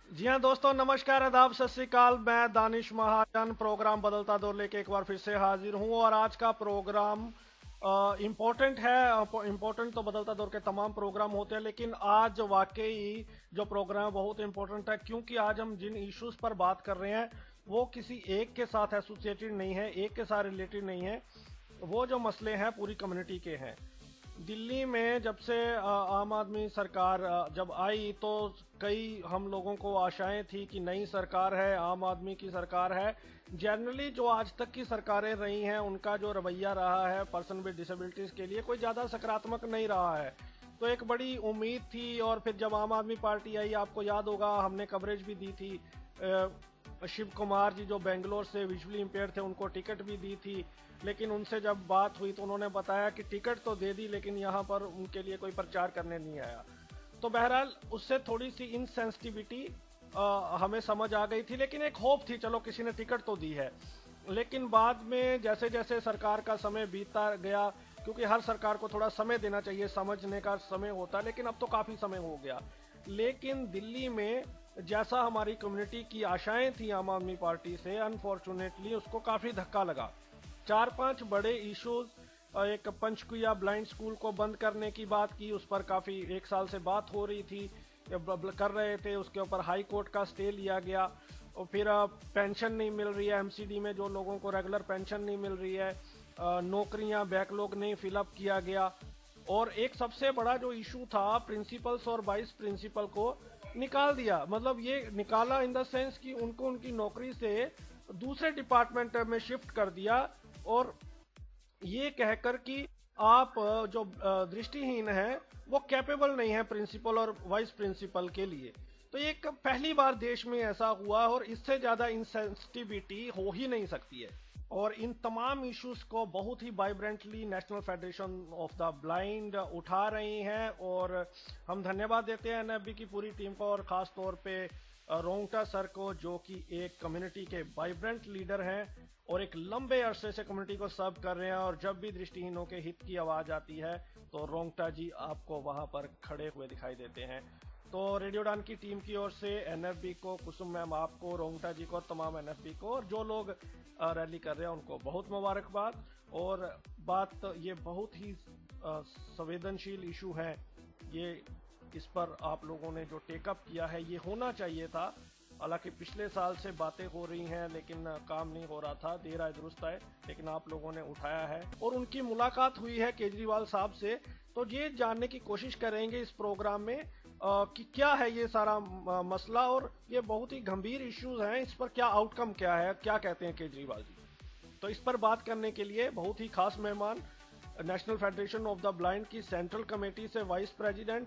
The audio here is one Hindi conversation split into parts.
जी हाँ दोस्तों, नमस्कार, आदाब, सत श्री अकाल। मैं दानिश महाजन प्रोग्राम बदलता दौर लेके एक बार फिर से हाजिर हूँ। और आज का प्रोग्राम इम्पोर्टेंट है। इम्पोर्टेंट तो बदलता दौर के तमाम प्रोग्राम होते हैं, लेकिन आज वाकई जो प्रोग्राम है बहुत इम्पोर्टेंट है, क्योंकि आज हम जिन इश्यूज पर बात कर रहे हैं वो किसी एक के साथ एसोसिएटेड नहीं है, एक के साथ रिलेटेड नहीं है। वो जो मसले हैं पूरी कम्युनिटी के हैं। दिल्ली में जब से आम आदमी सरकार जब आई तो कई हम लोगों को आशाएं थी कि नई सरकार है, आम आदमी की सरकार है। जनरली जो आज तक की सरकारें रही हैं उनका जो रवैया रहा है पर्सन विद डिसेबिलिटीज के लिए कोई ज़्यादा सकारात्मक नहीं रहा है। तो एक बड़ी उम्मीद थी। और फिर जब आम आदमी पार्टी आई, आपको याद होगा हमने कवरेज भी दी थी। शिव कुमार जी जो बेंगलोर से विजुअली इम्पेयर थे उनको टिकट भी दी थी, लेकिन उनसे जब बात हुई तो उन्होंने बताया कि टिकट तो दे दी लेकिन यहाँ पर उनके लिए कोई प्रचार करने नहीं आया। तो बहरहाल उससे थोड़ी सी इनसेंसिटिविटी हमें समझ आ गई थी, लेकिन एक होप थी, चलो किसी ने टिकट तो दी है। लेकिन बाद में जैसे जैसे सरकार का समय बीतता गया, क्योंकि हर सरकार को थोड़ा समय देना चाहिए, समझने का समय होता है, लेकिन अब तो काफ़ी समय हो गया। लेकिन दिल्ली में जैसा हमारी कम्युनिटी की आशाएं थी आम आदमी पार्टी से, अनफॉर्चुनेटली उसको काफ़ी धक्का लगा। चार पांच बड़े इश्यूज, एक पंचकुया ब्लाइंड स्कूल को बंद करने की बात की, उस पर काफी एक साल से बात हो रही थी, कर रहे थे, उसके ऊपर हाई कोर्ट का स्टे लिया गया। और फिर पेंशन नहीं मिल रही है एमसीडी में, जो लोगों को रेगुलर पेंशन नहीं मिल रही है, नौकरियां बैकलॉग नहीं फिलअप किया गया। और एक सबसे बड़ा जो इशू था, प्रिंसिपल्स और वाइस प्रिंसिपल को निकाल दिया। मतलब ये निकाला इन द सेंस कि उनको उनकी नौकरी से दूसरे डिपार्टमेंट में शिफ्ट कर दिया। और ये कहकर कि आप जो दृष्टिहीन हैं वो कैपेबल नहीं है प्रिंसिपल और वाइस प्रिंसिपल के लिए। तो ये पहली बार देश में ऐसा हुआ, और इससे ज्यादा इंसेंसिटिविटी हो ही नहीं सकती है। और इन तमाम इश्यूज को बहुत ही vibrantly national federation of the blind उठा रही हैं। और हम धन्यवाद देते हैं एनएफबी की पूरी टीम को, और खास तौर पे रोंगटा सर को, जो कि एक कम्युनिटी के वाइब्रेंट लीडर हैं और एक लंबे अरसे से कम्युनिटी को सर्व कर रहे हैं। और जब भी दृष्टिहीनों के हित की आवाज आती है तो रोंगटा जी आपको वहां पर खड़े हुए दिखाई देते हैं। तो रेडियो डान की टीम की ओर से एनएफबी को, कुसुम मैम आपको, रोंगटा जी को और तमाम एनएफबी को, और जो लोग रैली कर रहे हैं उनको बहुत मुबारकबाद। और बात ये बहुत ही संवेदनशील इशू है, ये इस पर आप लोगों ने जो टेकअप किया है ये होना चाहिए था। हालांकि पिछले साल से बातें हो रही हैं लेकिन काम नहीं हो रहा था, देर आए दुरुस्त आए, लेकिन आप लोगों ने उठाया है। और उनकी मुलाकात हुई है केजरीवाल साहब से, तो ये जानने की कोशिश करेंगे इस प्रोग्राम में कि क्या है ये सारा मसला, और ये बहुत ही गंभीर इश्यूज हैं, इस पर क्या आउटकम क्या है, क्या कहते हैं केजरीवाल जी। तो इस पर बात करने के लिए बहुत ही खास मेहमान, national federation of the blind की सेंट्रल कमेटी से वाइस प्रेसिडेंट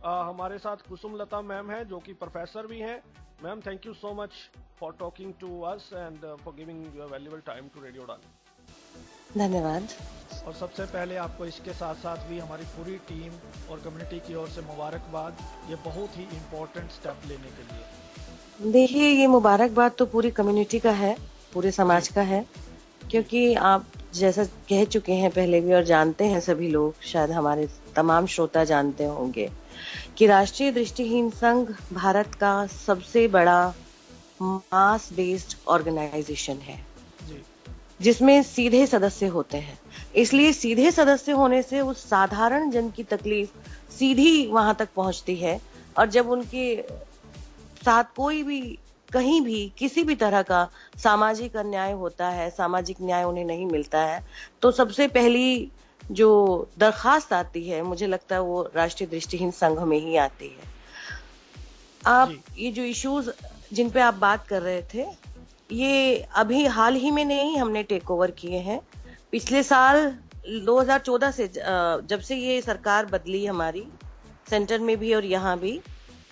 हमारे साथ कुसुम लता मैम है, जो कि प्रोफेसर भी हैं। Ma'am, thank you so much for talking to us and for giving your valuable time to radio डान। धन्यवाद। और सबसे पहले आपको इसके साथ साथ भी हमारी पूरी टीम और कम्युनिटी की ओर से मुबारकबाद, ये बहुत ही इम्पोर्टेंट स्टेप लेने के लिए। देखिए, ये मुबारकबाद तो पूरी कम्युनिटी का है, पूरे समाज का है, क्योंकि आप जैसा कह चुके हैं पहले भी और जानते हैं सभी लोग, शायद हमारे तमाम श्रोता जानते होंगे कि राष्ट्रीय दृष्टिहीन संघ भारत का सबसे बड़ा मास बेस्ड ऑर्गेनाइजेशन है, जिसमें सीधे सदस्य होते हैं। इसलिए सीधे सदस्य होने से उस साधारण जन की तकलीफ सीधी वहां तक पहुंचती है। और जब उनके साथ कोई भी कहीं भी किसी भी तरह का सामाजिक अन्याय होता है, सामाजिक न्याय उन्हें नहीं मिलता है, तो सबसे पहली जो दरखास्त आती है, मुझे लगता है वो राष्ट्रीय दृष्टिहीन संघ में ही आती है। आप ये जो इश्यूज जिन पे आप बात कर रहे थे, ये अभी हाल ही में नहीं हमने टेक ओवर किए हैं। पिछले साल 2014 से जब से ये सरकार बदली हमारी, सेंटर में भी और यहाँ भी,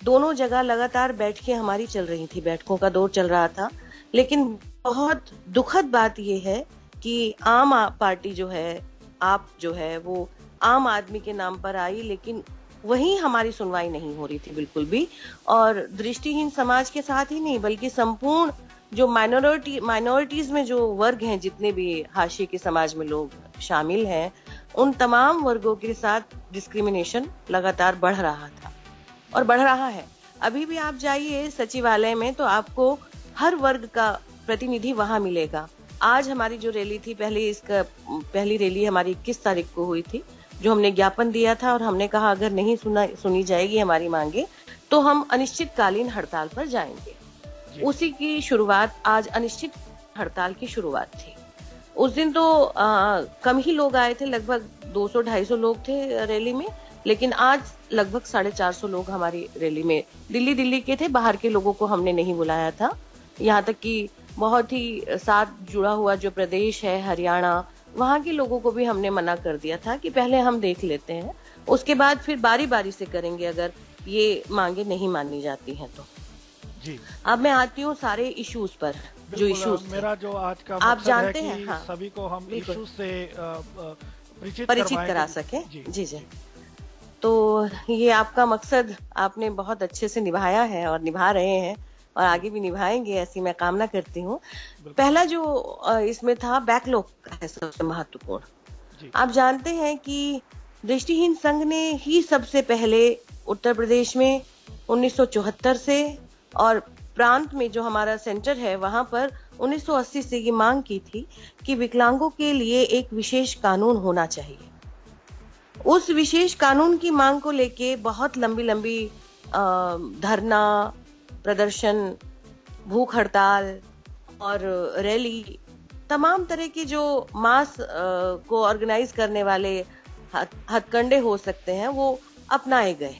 दोनों जगह लगातार बैठकें हमारी चल रही थी, बैठकों का दौर चल रहा था। लेकिन बहुत दुखद बात यह है कि आम पार्टी जो है, आप जो है, वो आम आदमी के नाम पर आई, लेकिन वहीं हमारी सुनवाई नहीं हो रही थी बिल्कुल भी। और दृष्टिहीन समाज के साथ ही नहीं, बल्कि संपूर्ण जो माइनॉरिटीज में जो वर्ग हैं, जितने भी हाशिए के समाज में लोग शामिल हैं, उन तमाम वर्गों के साथ डिस्क्रिमिनेशन लगातार बढ़ रहा था और बढ़ रहा है। अभी भी आप जाइए सचिवालय में तो आपको हर वर्ग का प्रतिनिधि वहां मिलेगा। आज हमारी जो रैली थी, पहली रैली हमारी 21 तारीख को हुई थी, जो हमने ज्ञापन दिया था और हमने कहा अगर नहीं सुनी जाएगी हमारी मांगे तो हम अनिश्चितकालीन हड़ताल पर जाएंगे। उसी की शुरुआत, आज अनिश्चित हड़ताल की शुरुआत थी। उस दिन तो कम ही लोग आए थे, लगभग 200-250 लोग थे रैली में, लेकिन आज लगभग 450 लोग हमारी रैली में दिल्ली के थे। बाहर के लोगों को हमने नहीं बुलाया था। यहाँ तक कि बहुत ही साथ जुड़ा हुआ जो प्रदेश है हरियाणा, वहां के लोगों को भी हमने मना कर दिया था कि पहले हम देख लेते हैं, उसके बाद फिर बारी बारी से करेंगे अगर ये मांगे नहीं मानी जाती हैं तो। जी, अब मैं आती हूँ सारे इश्यूज पर, जो इश्यूज मेरा जो आज का आप मकसद जानते है हैं, कि हाँ, सभी को हम बिल्कुल इश्यूज से परिचित करा सके। जी जी। तो ये आपका मकसद आपने बहुत अच्छे से निभाया है और निभा रहे हैं और आगे भी निभाएंगे, ऐसी मैं कामना करती हूँ। पहला जो इसमें था बैकलॉग का है सबसे महत्वपूर्ण। आप जानते हैं कि दृष्टिहीन संघ ने ही सबसे पहले उत्तर प्रदेश में 1974 से और प्रांत में जो हमारा सेंटर है वहां पर 1980 से ये मांग की थी कि विकलांगों के लिए एक विशेष कानून होना चाहिए। उस विशेष कानून की मांग को लेके बहुत लंबी धरना, प्रदर्शन, भूख हड़ताल और रैली, तमाम तरह के जो मास को ऑर्गेनाइज करने वाले हथकंडे हो सकते हैं वो अपनाए गए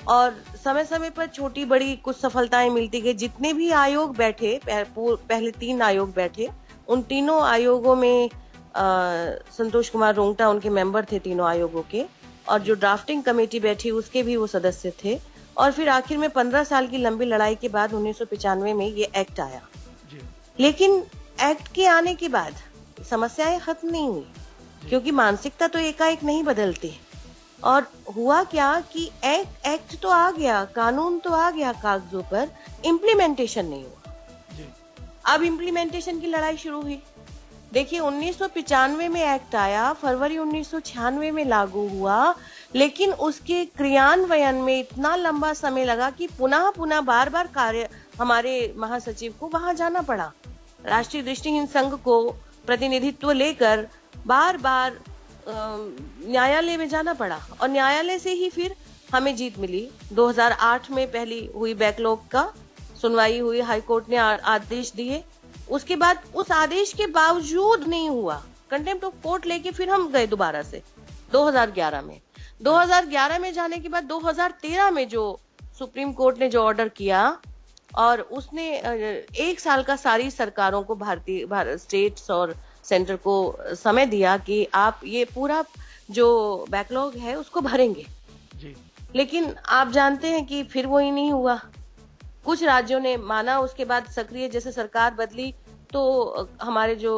और समय समय पर छोटी बड़ी कुछ सफलताएं मिलती गई। जितने भी आयोग बैठे, पहले 3 आयोग बैठे, उन तीनों आयोगों में संतोष कुमार रोंगटा उनके मेंबर थे तीनों आयोगों के, और जो ड्राफ्टिंग कमेटी बैठी उसके भी वो सदस्य थे। और फिर आखिर में 15 साल की लंबी लड़ाई के बाद 1995 में ये एक्ट आया। लेकिन एक्ट के आने के बाद समस्याएं खत्म नहीं हुई, क्योंकि मानसिकता तो एकाएक नहीं बदलती। और हुआ क्या कि एक्ट तो आ गया, कानून तो आ गया कागजों पर, इम्प्लीमेंटेशन नहीं हुआ। अब इम्प्लीमेंटेशन की लड़ाई शुरू हुई। देखिए 1995 में एक्ट आया, फरवरी 1996 में लागू हुआ, लेकिन उसके क्रियान्वयन में इतना लंबा समय लगा कि पुनः बार कार्य हमारे महासचिव को वहां जाना पड़ा। राष्ट्रीय दृष्टिहीन संघ को प्रतिनिधित्व लेकर बार न्यायालय में जाना पड़ा और न्यायालय से ही फिर हमें जीत मिली। 2008 में पहली हुई बैकलॉग का सुनवाई हुई, हाईकोर्ट ने आदेश दिए। उसके बाद उस आदेश के बावजूद नहीं हुआ, कंटेम्प्ट ऑफ कोर्ट लेके फिर हम गए दोबारा से 2011 में। 2011 में जाने के बाद 2013 में जो सुप्रीम कोर्ट ने जो ऑर्डर किया और उसने 1 साल का सारी सरकारों को, भारतीय स्टेट्स और सेंटर को समय दिया कि आप ये पूरा जो बैकलॉग है उसको भरेंगे जी। लेकिन आप जानते हैं कि फिर वो ही नहीं हुआ। कुछ राज्यों ने माना, उसके बाद सक्रिय जैसे सरकार बदली तो हमारे जो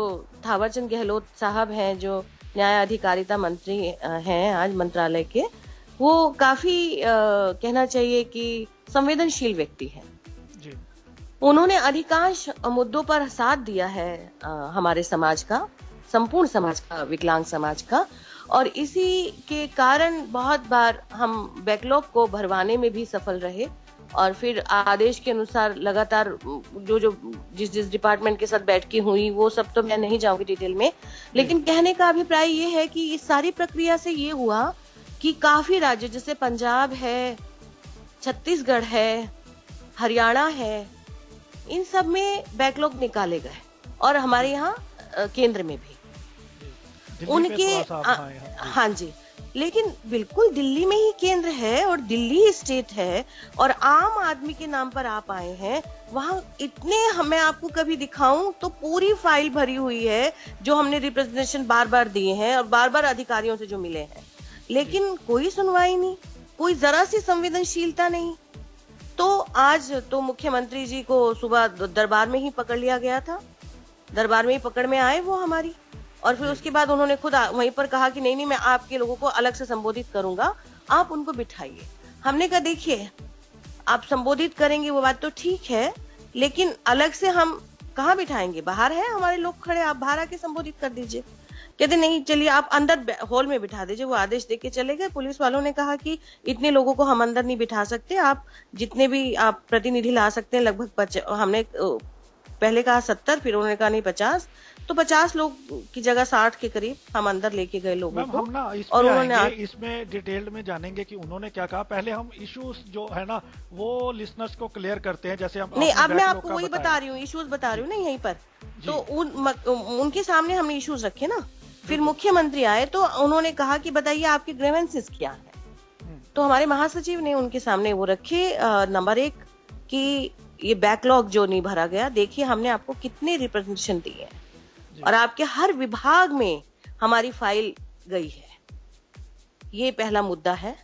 थावरचंद गहलोत साहब हैं, जो न्याय अधिकारिता मंत्री हैं आज मंत्रालय के, वो काफी कहना चाहिए कि संवेदनशील व्यक्ति हैं। उन्होंने अधिकांश मुद्दों पर साथ दिया है हमारे समाज का, संपूर्ण समाज का, विकलांग समाज का, और इसी के कारण बहुत बार हम बैकलॉग को भरवाने में भी सफल रहे। और फिर आदेश के अनुसार लगातार जो जिस डिपार्टमेंट के साथ बैठकी हुई वो सब तो मैं नहीं जाऊंगी डिटेल में, लेकिन कहने का अभिप्राय ये है कि इस सारी प्रक्रिया से ये हुआ कि काफी राज्य जैसे पंजाब है, छत्तीसगढ़ है, हरियाणा है, इन सब में बैकलॉग निकाले गए और हमारे यहाँ केंद्र में भी उनके हाँ जी, लेकिन बिल्कुल दिल्ली में ही केंद्र है और दिल्ली ही स्टेट है और आम आदमी के नाम पर आप आए हैं। वहां इतने, मैं आपको कभी दिखाऊं तो पूरी फाइल भरी हुई है जो हमने रिप्रेजेंटेशन बार दिए हैं और बार अधिकारियों से जो मिले हैं, लेकिन कोई सुनवाई नहीं, कोई जरा सी संवेदनशीलता नहीं। तो आज तो मुख्यमंत्री जी को सुबह दरबार में ही पकड़ लिया गया था, दरबार में ही पकड़ में आए वो हमारी, और फिर उसके बाद उन्होंने खुद वहीं पर कहा कि नहीं मैं आपके लोगों को अलग से संबोधित करूंगा, आप उनको बिठाइए। हमने कहा देखिए आप संबोधित करेंगे वो बात तो ठीक है, लेकिन अलग से हम कहाँ बिठाएंगे, बाहर है हमारे लोग खड़े, आप बाहर आके संबोधित कर दीजिए। कहते नहीं, चलिए आप अंदर हॉल में बिठा दीजिए। वो आदेश देके चले गए। पुलिस वालों ने कहा कि इतने लोगों को हम अंदर नहीं बिठा सकते, आप जितने भी आप प्रतिनिधि ला सकते हैं लगभग हमने पहले कहा 70, फिर उन्होंने कहा नहीं 50, तो 50 लोग की जगह 60 के करीब हम अंदर लेके गए लोगों को। हम ना और इसमें उन्होंने इसमें डिटेल में जानेंगे कि उन्होंने क्या कहा। पहले हम इश्यूज जो है ना वो लिसनर्स को क्लियर करते हैं। जैसे हम नहीं, अब मैं बैकलॉग आपको का वही बताया। बता रही हूँ, इश्यूज बता रही हूँ ना यहीं पर। जी। तो उनके सामने हमने इश्यूज रखे ना। फिर मुख्यमंत्री आए तो उन्होंने कहा कि बताइए आपके ग्रीवेंसेस क्या है। तो हमारे महासचिव ने उनके सामने वो रखे, नंबर 1 कि ये बैकलॉग जो नहीं भरा गया, देखिए हमने आपको कितने रिप्रेजेंटेशन दिए हैं और आपके हर विभाग में हमारी फाइल गई है। ये पहला मुद्दा है,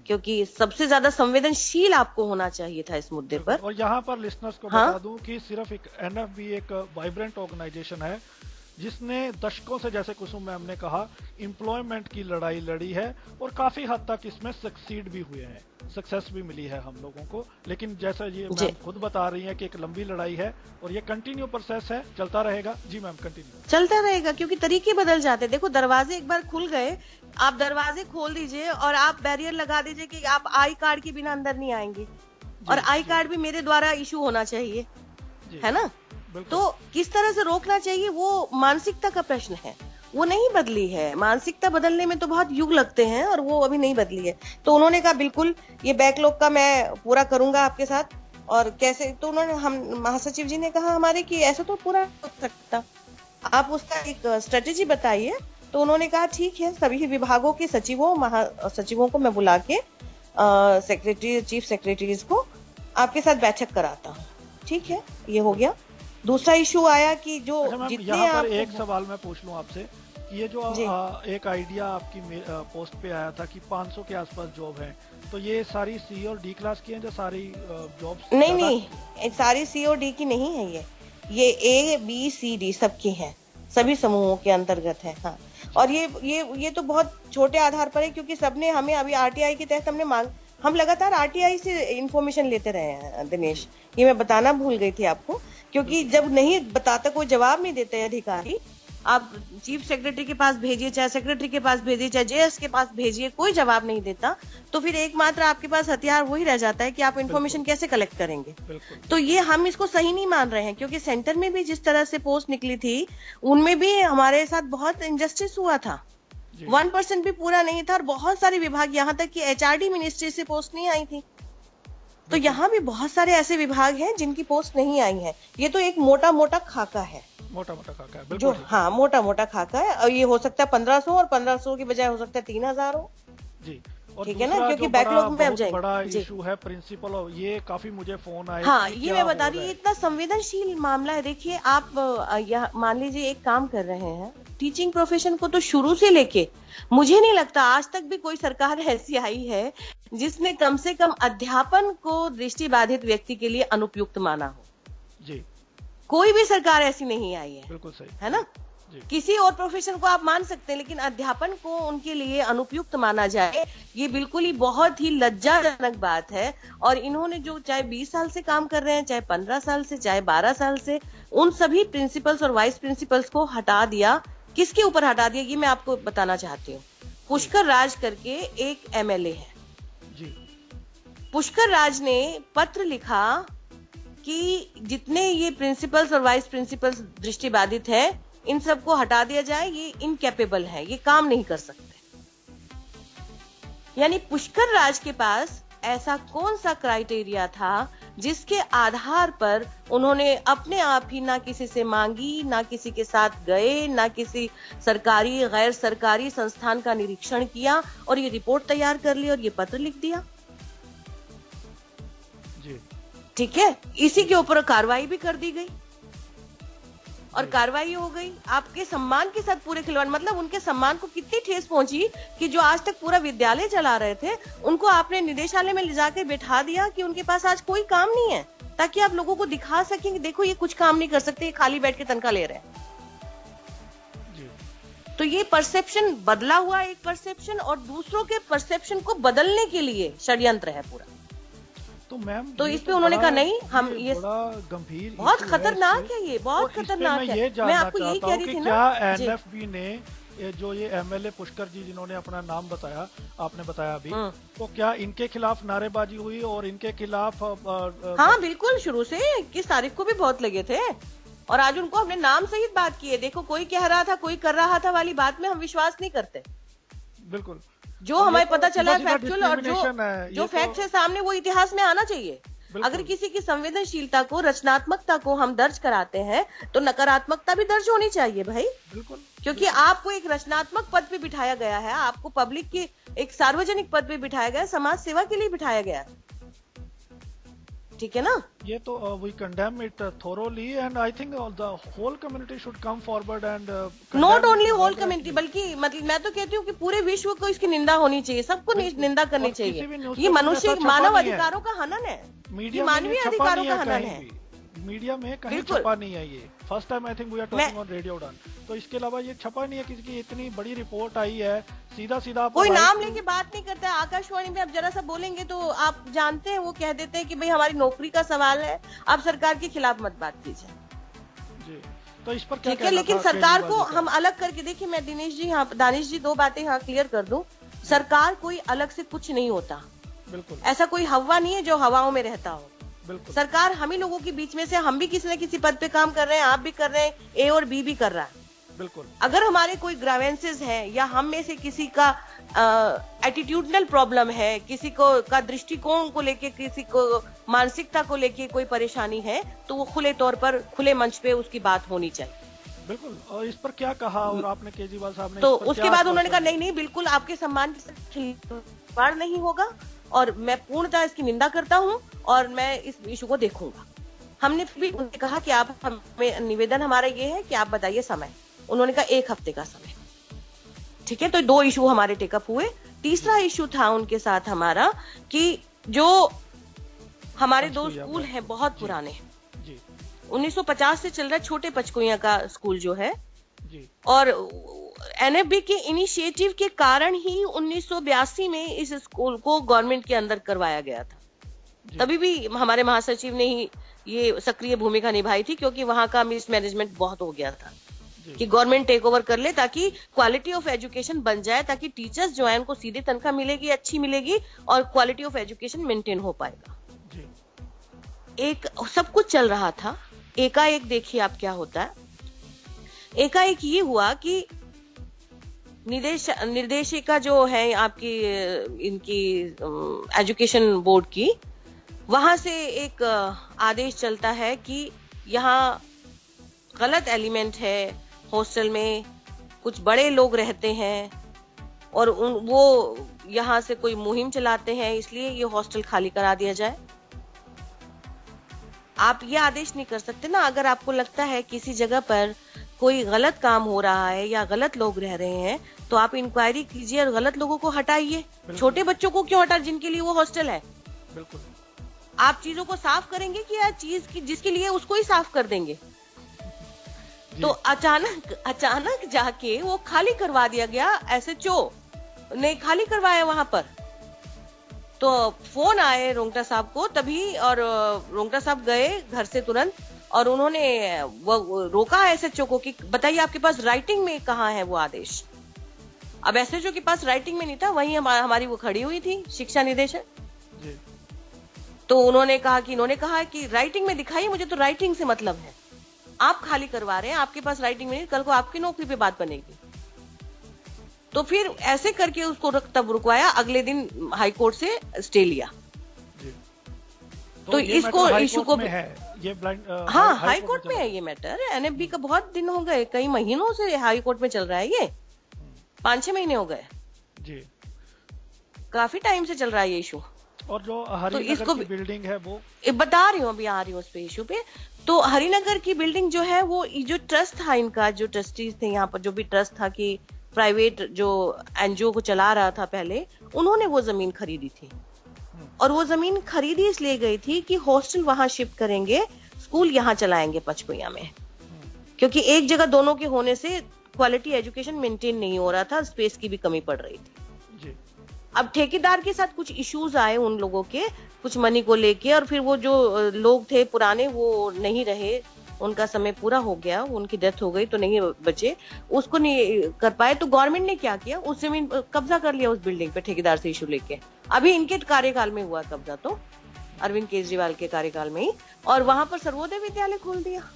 क्योंकि सबसे ज्यादा संवेदनशील आपको होना चाहिए था इस मुद्दे पर। और यहाँ पर लिसनर्स को हाँ? बता दूं कि सिर्फ एक एनएफबी एक वाइब्रेंट ऑर्गेनाइजेशन है जिसने दशकों से, जैसे कुसुम मैम ने कहा, एम्प्लॉयमेंट की लड़ाई लड़ी है और काफी हद तक इसमें सक्सीड भी हुए हैं, सक्सेस भी मिली है हम लोगों को। लेकिन जैसा ये मैम खुद बता रही है कि एक लंबी लड़ाई है और ये कंटिन्यू प्रोसेस है, चलता रहेगा। जी मैम कंटिन्यू। चलता रहेगा क्योंकि तरीके बदल जाते हैं। देखो, दरवाजे एक बार खुल गए, आप दरवाजे खोल दीजिए और आप बैरियर लगा दीजिए कि आप आई कार्ड के बिना अंदर नहीं आएंगे, और आई कार्ड भी मेरे द्वारा इशू होना चाहिए, है ना। तो किस तरह से रोकना चाहिए, वो मानसिकता का प्रश्न है, वो नहीं बदली है। मानसिकता बदलने में तो बहुत युग लगते हैं और वो अभी नहीं बदली है। तो उन्होंने कहा बिल्कुल ये बैकलॉग का मैं पूरा करूंगा आपके साथ। और कैसे, तो उन्होंने, हम महासचिव जी ने कहा हमारे कि ऐसा तो पूरा हो सकता, आप उसका एक स्ट्रेटेजी बताइए। तो उन्होंने कहा ठीक है, सभी विभागों के सचिवों महासचिवों को मैं बुला के सेक्रेटरी, चीफ सेक्रेटरीज को आपके साथ बैठक कराता हूँ। ठीक है, ये हो गया। दूसरा इशू आया कि जो जितने यहाँ पर आप, एक सवाल मैं पूछ लूं आपसे, ये जो एक आइडिया आपकी पोस्ट पे आया था कि 500 के आसपास जॉब है, तो ये सारी सी और डी क्लास की हैं जो सारी जॉब्स? नहीं, सारी सी और डी की नहीं है ये ए बी सी डी सबकी हैं, सभी समूहों के अंतर्गत है। हाँ, और ये तो बहुत छोटे आधार पर है, क्योंकि सबने हमें अभी आरटीआई के तहत हम लगातार आरटीआई से इंफॉर्मेशन लेते रहे हैं दिनेश, ये मैं बताना भूल गई थी आपको। क्योंकि जब नहीं बताता, कोई जवाब नहीं देते अधिकारी, आप चीफ सेक्रेटरी के पास भेजिए, चाहे सेक्रेटरी के पास भेजिए, चाहे जेएस के पास भेजिए, कोई जवाब नहीं देता, तो फिर एकमात्र आपके पास हथियार वही रह जाता है कि आप इन्फॉर्मेशन कैसे कलेक्ट करेंगे। तो ये हम इसको सही नहीं मान रहे हैं, क्योंकि सेंटर में भी जिस तरह से पोस्ट निकली थी उनमें भी हमारे साथ बहुत इनजस्टिस हुआ था। 1% भी पूरा नहीं था और बहुत सारे विभाग, यहाँ तक कि एचआरडी मिनिस्ट्री से पोस्ट नहीं आई थी। तो यहाँ भी बहुत सारे ऐसे विभाग हैं जिनकी पोस्ट नहीं आई है। ये तो एक मोटा मोटा खाका है, मोटा खाका है जो, हाँ, मोटा मोटा खाका है। और ये हो सकता है 1500 और 1500 की बजाय हो सकता है 3000 हो। जी, और ठीक है ना, क्योंकि बैकलॉग में अब जाएंगे। बड़ा इशू है प्रिंसिपल, और ये काफी मुझे फोन आए। हाँ, ये मैं बता रही हूँ, इतना संवेदनशील मामला है। देखिए, आप मान लीजिए एक काम कर रहे हैं, टीचिंग प्रोफेशन को तो शुरू से लेके मुझे नहीं लगता आज तक भी कोई सरकार ऐसी आई है जिसने कम से कम अध्यापन को दृष्टिबाधित व्यक्ति के लिए अनुपयुक्त माना हो। जी, कोई भी सरकार ऐसी नहीं आई है। बिल्कुल सही है ना। किसी और प्रोफेशन को आप मान सकते हैं, लेकिन अध्यापन को उनके लिए अनुपयुक्त माना जाए, ये बिल्कुल ही बहुत ही लज्जाजनक बात है। और इन्होंने जो चाहे 20 साल से काम कर रहे हैं, चाहे 15 साल से, चाहे 12 साल से, उन सभी प्रिंसिपल्स और वाइस प्रिंसिपल्स को हटा दिया। किसके ऊपर हटा दिया, ये मैं आपको बताना चाहती हूँ। पुष्कर राज करके एक एमएलए है जी। पुष्कर राज ने पत्र लिखा कि जितने ये प्रिंसिपल्स और वाइस प्रिंसिपल्स दृष्टिबाधित है, इन सबको हटा दिया जाए, ये इनकैपेबल है, ये काम नहीं कर सकते। यानी पुष्कर राज के पास ऐसा कौन सा क्राइटेरिया था जिसके आधार पर उन्होंने अपने आप ही ना किसी से मांगी, ना किसी के साथ गए, ना किसी सरकारी गैर सरकारी संस्थान का निरीक्षण किया और ये रिपोर्ट तैयार कर ली और ये पत्र लिख दिया। जी, ठीक है, इसी के ऊपर कार्रवाई भी कर दी गई और कार्रवाई हो गई आपके सम्मान के साथ पूरे खिलवाड़। मतलब उनके सम्मान को कितनी ठेस पहुंची कि जो आज तक पूरा विद्यालय चला रहे थे, उनको आपने निदेशालय में ले जाकर बैठा दिया कि उनके पास आज कोई काम नहीं है, ताकि आप लोगों को दिखा सकें कि देखो ये कुछ काम नहीं कर सकते, ये खाली बैठ के तनख्वाह ले रहे हैं। तो ये परसेप्शन बदला हुआ, एक परसेप्शन, और दूसरों के परसेप्शन को बदलने के लिए षड्यंत्र है पूरा। तो मैम, तो इस पे उन्होंने कहा नहीं, हम ये बड़ा गंभीर, बहुत खतरनाक है, ये बहुत खतरनाक है। मैं आपको यही कह रही थी ना, क्या एनएफबी ने जो ये एमएलए पुष्कर जी जिन्होंने अपना नाम बताया, आपने बताया अभी, तो क्या इनके खिलाफ नारेबाजी हुई और इनके खिलाफ हाँ बिल्कुल, शुरू से 21 तारीख को भी बहुत लगे थे और आज उनको हमने नाम सहित बात की है। देखो, कोई कह रहा था, कोई कर रहा था वाली बात में हम विश्वास नहीं करते। बिल्कुल, जो हमें तो पता चला है फैक्चुअल, और जो तो फैक्ट है सामने वो इतिहास में आना चाहिए। अगर किसी की संवेदनशीलता को, रचनात्मकता को हम दर्ज कराते हैं तो नकारात्मकता भी दर्ज होनी चाहिए भाई। बिल्कुल, क्योंकि आपको एक रचनात्मक पद पे बिठाया गया है, आपको पब्लिक के एक सार्वजनिक पद पे बिठाया गया है, समाज सेवा के लिए बिठाया गया है, ठीक है ना। ये तो we condemn it thoroughly and I think the whole community should come forward and not only whole community, बल्कि मतलब मैं तो कहती हूँ कि पूरे विश्व को इसकी निंदा होनी चाहिए, सबको निंदा करनी चाहिए। ये मनुष्य मानव अधिकारों का हनन है, ये मानवीय अधिकारों का हनन है। मीडिया में कहीं छपा नहीं है ये, first time I think we are talking on radio done. तो इसके अलावा ये छपा नहीं है, किसी की इतनी बड़ी रिपोर्ट आई है, सीधा सीधा कोई नाम लेके बात नहीं करता है। आकाशवाणी में आप जरा सा बोलेंगे तो आप जानते हैं, वो कह देते हैं कि भाई हमारी नौकरी का सवाल है, आप सरकार के खिलाफ मत बात कीजिए जी। तो इस पर क्या ठीक है, लेकिन सरकार को हम अलग करके देखिए। मैं दानिश जी दो बातें यहाँ क्लियर कर दूं। सरकार कोई अलग से कुछ नहीं होता, बिल्कुल ऐसा कोई हवा नहीं है जो हवाओं में रहता हो। बिल्कुल, सरकार हम ही लोगों के बीच में से, हम भी किसी न किसी पद पे काम कर रहे हैं, आप भी कर रहे हैं, ए और बी भी कर रहा है। बिल्कुल, अगर हमारे कोई ग्रावेंसेस है या हम में से किसी का एटीट्यूडनल प्रॉब्लम है, किसी को का दृष्टिकोण को लेके, किसी को मानसिकता को लेके कोई परेशानी है, तो वो खुले तौर पर, खुले मंच पे उसकी बात होनी चाहिए। बिल्कुल। और इस पर क्या कहा और आपने केजरीवाल साहब ने? तो उसके बाद उन्होंने कहा नहीं नहीं, बिल्कुल आपके सम्मान के खिलवाड़ नहीं होगा और मैं पूर्णतः इसकी निंदा करता हूं और मैं इस इशू को देखूंगा। हमने भी उनसे कहा कि आप हमें, निवेदन हमारा ये है कि आप बताइए समय। उन्होंने कहा 1 हफ्ते का समय, ठीक है। तो 2 इशू हमारे टेकअप हुए। तीसरा इशू था उनके साथ हमारा कि जो हमारे 2 स्कूल हैं बहुत पुराने, 1950 से चल रहा है, छोटे पचकुइया का स्कूल जो है जी, और एनएफबी के इनिशिएटिव के कारण ही 1982 में इस स्कूल को गवर्नमेंट के अंदर करवाया गया था। तभी भी हमारे महासचिव ने ही ये सक्रिय भूमिका निभाई थी, क्योंकि वहां का मिसमैनेजमेंट बहुत हो गया था कि गवर्नमेंट टेक ओवर कर ले ताकि क्वालिटी ऑफ एजुकेशन बन जाए, ताकि टीचर्स जो है उनको सीधे तनख्वाह मिलेगी, अच्छी मिलेगी और क्वालिटी ऑफ एजुकेशन मेंटेन हो पाएगा। एक सब कुछ चल रहा था, एकाएक देखिए आप क्या होता है। एकाएक ये हुआ कि निर्देशिका जो है आपकी इनकी एजुकेशन बोर्ड की, वहां से एक आदेश चलता है कि यहाँ गलत एलिमेंट है, हॉस्टल में कुछ बड़े लोग रहते हैं और वो यहाँ से कोई मुहिम चलाते हैं, इसलिए ये हॉस्टल खाली करा दिया जाए। आप ये आदेश नहीं कर सकते ना। अगर आपको लगता है किसी जगह पर कोई गलत काम हो रहा है या गलत लोग रह रहे हैं, तो आप इंक्वायरी कीजिए और गलत लोगों को हटाइए। छोटे बच्चों को क्यों हटा, जिनके लिए वो हॉस्टल है? बिल्कुल। आप चीजों को साफ करेंगे कि या चीज की जिसके लिए उसको ही साफ कर देंगे? तो अचानक जाके वो खाली करवा दिया गया। एसएचओ ने खाली करवाया वहां पर। तो फोन आए रोंगटा साहब को तभी, और रोंगटा साहब गए घर से तुरंत और उन्होंने वो रोका एसएचओ को कि बताइए आपके पास राइटिंग में कहाँ है वो आदेश। अब एसएचओ के पास राइटिंग में नहीं था, वहीं हमारी वो खड़ी हुई थी शिक्षा निदेशक। तो इन्होंने कहा कि राइटिंग में दिखाइए मुझे, तो राइटिंग से मतलब है, आप खाली करवा रहे हैं, आपके पास राइटिंग में नहीं, कल को आपकी नौकरी पे बात बनेगी। तो फिर ऐसे करके उसको तब रुकवाया, अगले दिन हाई कोर्ट से स्टे लिया। तो इसको इशू को ये हाँ हाई कोर्ट में है ये मैटर। एनएफबी का बहुत दिन हो गए, कई महीनों से हाई कोर्ट में चल रहा है ये, 5-6 महीने हो गए जी, काफी टाइम से चल रहा है ये इशू। और जो हरिनगर की बिल्डिंग है वो बता रही हूँ, अभी आ रही हूँ उस पे इशू पे। तो हरिनगर की बिल्डिंग जो है, वो जो ट्रस्ट था इनका, जो ट्रस्टीज थे यहाँ पर, जो भी ट्रस्ट था कि प्राइवेट जो एनजीओ को चला रहा था पहले, उन्होंने वो जमीन खरीदी थी। और वो जमीन खरीदी इसलिए गई थी कि हॉस्टल वहां शिफ्ट करेंगे, स्कूल यहाँ चलाएंगे पचकुइया में, क्योंकि एक जगह दोनों के होने से क्वालिटी एजुकेशन मेंटेन नहीं हो रहा था, स्पेस की भी कमी पड़ रही थी। अब ठेकेदार के साथ कुछ इश्यूज आए उन लोगों के, कुछ मनी को लेके, और फिर वो जो लोग थे पुराने वो नहीं रहे, उनका समय पूरा हो गया, उनकी डेथ हो गई तो नहीं बचे, उसको नहीं कर पाए, तो गवर्नमेंट ने क्या किया, उस जमीन कब्जा कर लिया उस बिल्डिंग पे ठेकेदार से इशू लेके। अभी इनके कार्यकाल में हुआ कब्जा, तो अरविंद केजरीवाल के कार्यकाल में ही, और वहां पर सर्वोदय विद्यालय खोल दिया।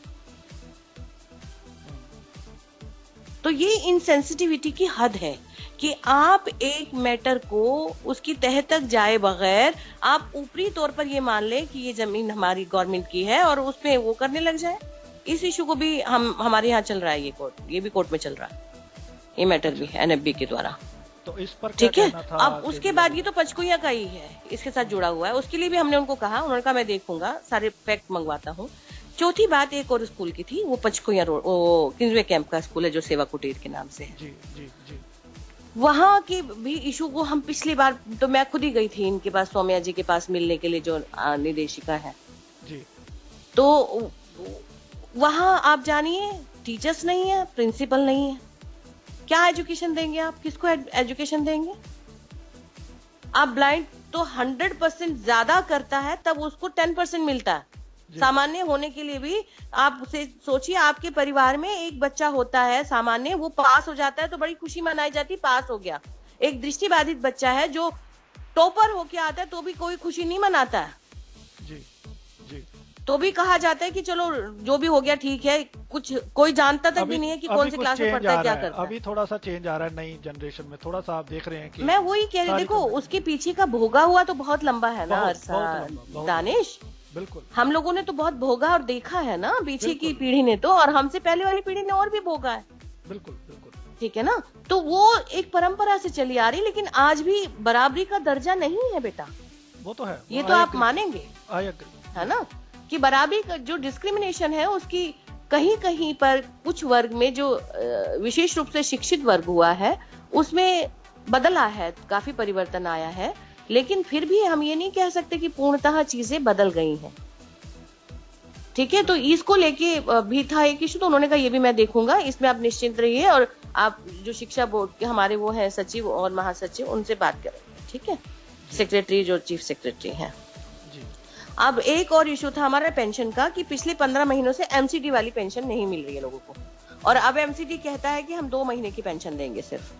तो ये इनसेंसिटिविटी की हद है कि आप एक मैटर को उसकी तह तक जाए बगैर आप ऊपरी तौर पर ये मान ले कि ये जमीन हमारी गवर्नमेंट की है और उसमें वो करने लग जाए। इस इशू को भी हमारे यहाँ चल रहा है, ये भी कोर्ट में चल रहा है, ये मैटर भी एनएफबी के द्वारा। तो इस पर ठीक है। कहना था अब उसके बाद ये तो पंचकुइया का ही है, इसके साथ जुड़ा हुआ है, उसके लिए भी हमने उनको कहा, उन्होंने कहा मैं देखूंगा, सारे फैक्ट मंगवाता हूँ। चौथी बात एक और स्कूल की थी, वो पंचकुइया रोड, वो किंग्सवे कैंप का स्कूल है जो सेवा कुटीर के नाम से है। जी जी जी। वहां के भी इशू को हम पिछली बार तो मैं खुद ही गई थी इनके पास, सौम्या जी के पास मिलने के लिए, जो निदेशिका है जी। तो वहां आप जानिए टीचर्स नहीं है, प्रिंसिपल नहीं है, क्या एजुकेशन देंगे आप, किसको एजुकेशन देंगे आप? ब्लाइंड तो 100% ज्यादा करता है तब उसको 10% मिलता है। सामान्य होने के लिए भी आप उसे सोचिए, आपके परिवार में एक बच्चा होता है सामान्य, वो पास हो जाता है तो बड़ी खुशी मनाई जाती, पास हो गया। एक दृष्टिबाधित बच्चा है जो टॉपर होके आता है तो भी कोई खुशी नहीं मनाता है जी जी। तो भी कहा जाता है कि चलो जो भी हो गया ठीक है, कुछ कोई जानता तक भी नहीं है कि कौन सी क्लास में पढ़ता है, क्या करता है। अभी थोड़ा सा चेंज आ रहा है नई जनरेशन में, थोड़ा सा आप देख रहे हैं कि मैं वही कह रही, देखो उसके पीछे का भोगा हुआ तो बहुत लंबा है ना दानिश, बिल्कुल। हम लोगों ने तो बहुत भोगा और देखा है ना पीछे की पीढ़ी ने तो, और हमसे पहले वाली पीढ़ी ने और भी भोगा है। बिल्कुल बिल्कुल। ठीक है ना, तो वो एक परंपरा से चली आ रही, लेकिन आज भी बराबरी का दर्जा नहीं है बेटा, वो तो है, ये तो आप मानेंगे, है ना, कि बराबरी का जो डिस्क्रिमिनेशन है उसकी कहीं कहीं पर कुछ वर्ग में जो विशेष रूप से शिक्षित वर्ग हुआ है उसमें बदला है, काफी परिवर्तन आया है, लेकिन फिर भी हम ये नहीं कह सकते कि पूर्णतः चीजें बदल गई हैं। ठीक है, तो इसको लेके भी था एक इशू, तो उन्होंने कहा ये भी मैं देखूंगा, इसमें आप निश्चिंत रहिए, और आप जो शिक्षा बोर्ड के हमारे वो हैं सचिव और महासचिव, उनसे बात करेंगे। ठीक है, सेक्रेटरी जो चीफ सेक्रेटरी हैं। अब एक और इशू था हमारा पेंशन का, कि पिछले 15 महीनों से एमसीडी वाली पेंशन नहीं मिल रही है लोगों को, और अब एमसीडी कहता है कि हम 2 महीने की पेंशन देंगे सिर्फ।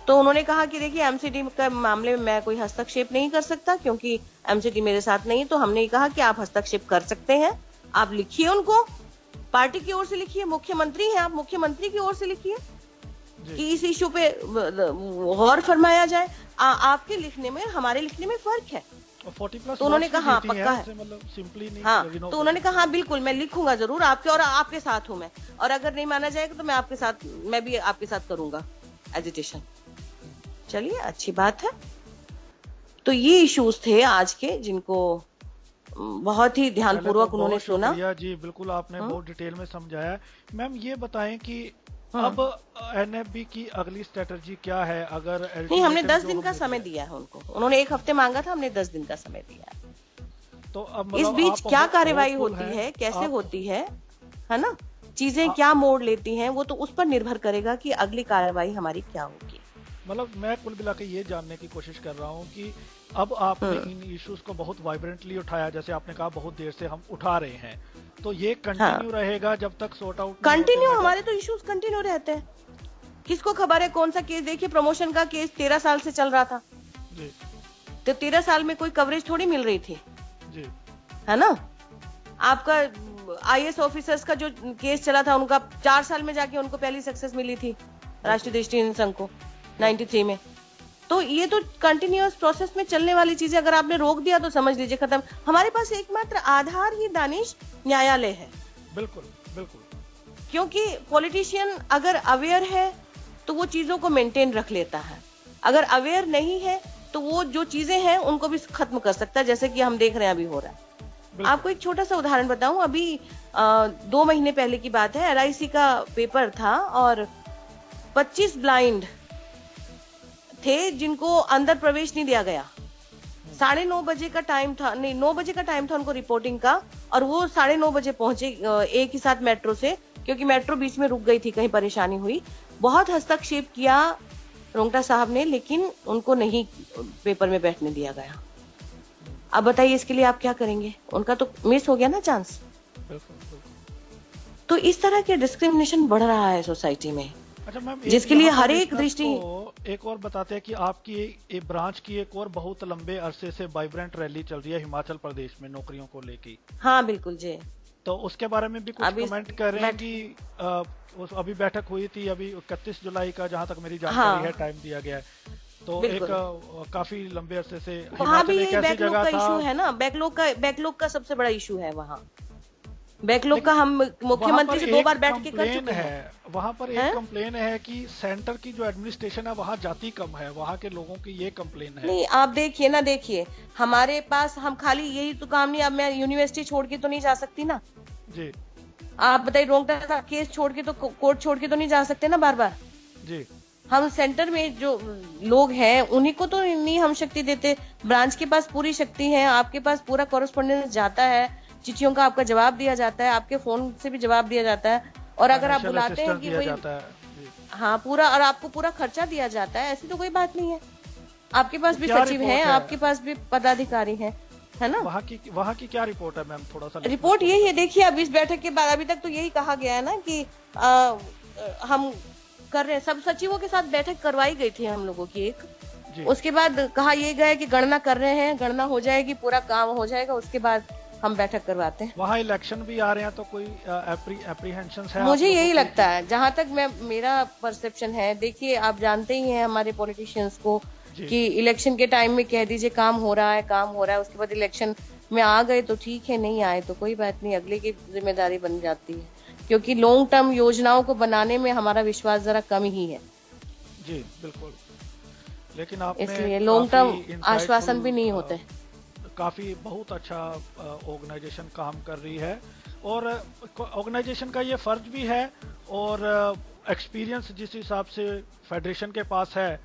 तो उन्होंने कहा कि देखिए एमसीडी के मामले में मैं कोई हस्तक्षेप नहीं कर सकता क्योंकि एमसीडी मेरे साथ नहीं है। तो हमने कहा कि आप हस्तक्षेप कर सकते हैं, आप लिखिए उनको, पार्टी की ओर से लिखिए, मुख्यमंत्री हैं आप, मुख्यमंत्री की ओर से लिखिए कि इस इशू पे गौर फरमाया जाए। आपके लिखने में हमारे लिखने में फर्क है। 40+ तो उन्होंने कहा हाँ पक्का है, मतलब सिंपली नहीं, हाँ, तो उन्होंने कहा हाँ बिल्कुल मैं लिखूंगा जरूर आपके, और आपके साथ हूं मैं, और अगर नहीं माना जाएगा तो मैं आपके साथ, मैं भी आपके साथ करूंगा एजिटेशन। चलिए अच्छी बात है। तो ये इश्यूज थे आज के, जिनको बहुत ही ध्यानपूर्वक उन्होंने सुना। जी बिल्कुल, आपने बहुत डिटेल में समझाया। मैम ये बताएं कि अब एनएफबी की अगली स्ट्रेटजी क्या है? अगर नहीं, हमने 10 दिन का समय दिया है उनको, उन्होंने 1 हफ्ते मांगा था, हमने 10 दिन का समय दिया है। तो अब इस बीच क्या कार्यवाही होती है, कैसे होती है ना, चीजें क्या मोड़ लेती हैं, वो तो उस पर निर्भर करेगा कि अगली कार्यवाही हमारी क्या होगी। मतलब मैं कुल मिला के ये जानने की कोशिश कर रहा हूँ कि अब आपने इन इश्यूज को बहुत वाइब्रेंटली उठाया, जैसे आपने कहा बहुत देर से हम उठा रहे हैं, तो ये कंटिन्यू रहेगा जब तक सॉर्ट आउट कंटिन्यू, हमारे तो इश्यूज कंटिन्यू रहते हैं। किसको खबर है कौन सा केस? देखिए प्रमोशन का केस 13 साल से चल रहा था जी, तो 13 साल में कोई कवरेज थोड़ी मिल रही थी जी, है ना। आपका आईएएस ऑफिसर्स का जो केस चला था, उनका 4 साल में जाके उनको पहली सक्सेस मिली थी राष्ट्रीय दृष्टिहीन संघ को 93 में। तो ये तो कंटिन्यूअस प्रोसेस में चलने वाली चीजें, अगर आपने रोक दिया तो समझ लीजिए खत्म। हमारे पास एकमात्र आधार ही दानिश न्यायालय है। बिल्कुल बिल्कुल, क्योंकि पॉलिटिशियन अगर अवेयर है तो वो चीजों को मेंटेन रख लेता है, अगर अवेयर नहीं है तो वो जो चीजें हैं उनको भी खत्म कर सकता है, जैसे कि हम देख रहे हैं अभी हो रहा है। आपको एक छोटा सा उदाहरण बताऊं, अभी 2 महीने पहले की बात है, LIC का पेपर था और 25 ब्लाइंड थे जिनको अंदर प्रवेश नहीं दिया गया। 9:30 बजे का टाइम था, नहीं 9 बजे का टाइम था उनको रिपोर्टिंग का, और वो 9:30 बजे पहुंचे एक ही साथ मेट्रो से, क्योंकि मेट्रो बीच में रुक गई थी, कहीं परेशानी हुई। बहुत हस्तक्षेप किया रोंगटा साहब ने, लेकिन उनको नहीं पेपर में बैठने दिया गया। अब बताइए इसके लिए आप क्या करेंगे? उनका तो मिस हो गया ना चांस। तो इस तरह के डिस्क्रिमिनेशन बढ़ रहा है सोसाइटी में, अच्छा मैम, जिसके लिए हर एक दृष्टि। एक और बताते हैं कि आपकी एक ब्रांच की एक और बहुत लंबे अरसे से वाइब्रेंट रैली चल रही है हिमाचल प्रदेश में नौकरियों को लेके। हाँ बिल्कुल जी। तो उसके बारे में भी कुछ कमेंट करें कि अभी बैठक हुई थी अभी 31 जुलाई का, जहां तक मेरी जानकारी है, टाइम दिया गया है। तो एक काफी लंबे अरसे से वहाँ भी बैकलॉग का इशू है ना, बैकलॉग का सबसे बड़ा इशू है वहाँ। बैकलॉग का हम मुख्यमंत्री से 2 बार बैठ के कर चुके हैं। वहाँ पर एक कंप्लेन है कि सेंटर की जो एडमिनिस्ट्रेशन है वहाँ जाति कम है, वहाँ के लोगों की ये कंप्लेन है। नहीं आप देखिए ना, देखिए हमारे पास हम खाली यही तो काम नहीं, अब मैं यूनिवर्सिटी छोड़ के तो नहीं जा सकती ना जी। आप बताइए, रोंगटा का केस छोड़ के तो, कोर्ट छोड़ के तो नहीं जा सकते ना बार बार जी। हम सेंटर में जो लोग हैं उन्हीं को तो नहीं हम शक्ति देते। ब्रांच के पास पूरी शक्ति है, आपके पास पूरा कॉरेस्पॉन्डेंस जाता है, चिट्ठियों का आपका जवाब दिया जाता है, आपके फोन से भी जवाब दिया जाता है, और अगर आप बुलाते हैं कि कोई, हाँ पूरा, और आपको पूरा खर्चा दिया जाता है, ऐसी तो कोई बात नहीं है। आपके पास भी सचिव हैं, आपके पास भी पदाधिकारी हैं, है ना। वहाँ की क्या रिपोर्ट है मैम, थोड़ा सा रिपोर्ट यही है। देखिए अब इस बैठक के बाद अभी तक तो यही कहा गया है ना कि हम कर रहे हैं, सब सचिवों के साथ बैठक करवाई गई थी हम लोगों की एक। उसके बाद कहा यह गया कि गणना कर रहे हैं, गणना हो जाएगी, पूरा काम हो जाएगा, उसके बाद हम बैठक करवाते हैं। वहाँ इलेक्शन भी आ रहे हैं तो कोई एप्रीहेंशन है? मुझे यही लगता है, जहाँ तक मेरा परसेप्शन है। देखिए आप जानते ही हैं हमारे पॉलिटिशियंस को कि इलेक्शन के टाइम में कह दीजिए काम हो रहा है, उसके बाद इलेक्शन में आ गए तो ठीक है, नहीं आए तो कोई बात नहीं, अगले की जिम्मेदारी बन जाती है, क्योंकि लॉन्ग टर्म योजनाओं को बनाने में हमारा विश्वास जरा कम ही है। जी बिल्कुल, लेकिन आपने इसलिए लॉन्ग टर्म आश्वासन भी नहीं होते। काफी बहुत अच्छा ऑर्गेनाइजेशन काम कर रही है, और ऑर्गेनाइजेशन का ये फर्ज भी है, और एक्सपीरियंस जिस हिसाब से फेडरेशन के पास है,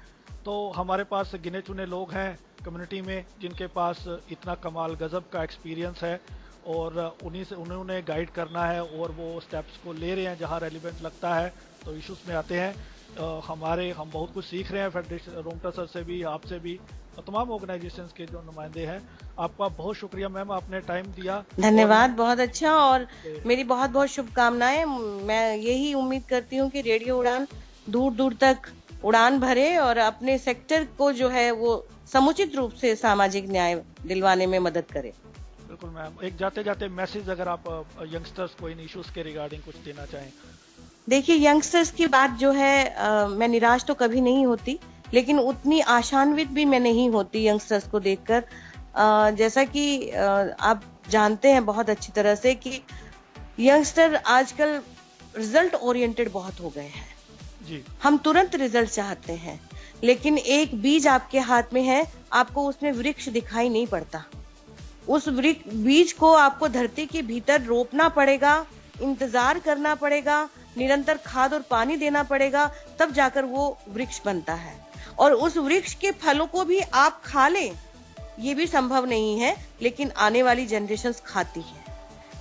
तो हमारे पास गिने चुने लोग हैं कम्युनिटी में जिनके पास इतना कमाल गजब का एक्सपीरियंस है, और उन्होंने गाइड करना है, और वो स्टेप्स को ले रहे हैं जहां रेलिवेंट लगता है तो इश्यूज में आते हैं। हम बहुत कुछ सीख रहे हैं फेडरेशन, रोंगटा सर से भी, आपसे भी, और तमाम ऑर्गेनाइजेशंस के जो नुमाइंदे हैं। आपका बहुत शुक्रिया मैम, आपने टाइम दिया। धन्यवाद, बहुत अच्छा, और मेरी बहुत बहुत शुभकामनाएं। मैं यही उम्मीद करती हूँ कि रेडियो उड़ान दूर दूर तक उड़ान भरे और अपने सेक्टर को जो है वो समुचित रूप से सामाजिक न्याय दिलवाने में मदद करे। बिल्कुल मैम, एक जाते जाते मैसेज अगर आप यंगस्टर्स को इन इश्यूज के रिगार्डिंग कुछ देना चाहें। देखिए यंगस्टर्स की बात जो है, मैं निराश तो कभी नहीं होती, लेकिन उतनी आशान्वित भी मैं नहीं होती यंगस्टर्स को देखकर। जैसा कि आप जानते हैं बहुत अच्छी तरह से कि यंगस्टर आजकल रिजल्ट ओरिएंटेड बहुत हो गए हैं जी। हम तुरंत रिजल्ट चाहते हैं, लेकिन एक बीज आपके हाथ में है, आपको उसमें वृक्ष दिखाई नहीं पड़ता। उस बीज को आपको धरती के भीतर रोपना पड़ेगा, इंतजार करना पड़ेगा, निरंतर खाद और पानी देना पड़ेगा, तब जाकर वो वृक्ष बनता है। और उस वृक्ष के फलों को भी आप खा लें, ये भी संभव नहीं है, लेकिन आने वाली जनरेशंस खाती है।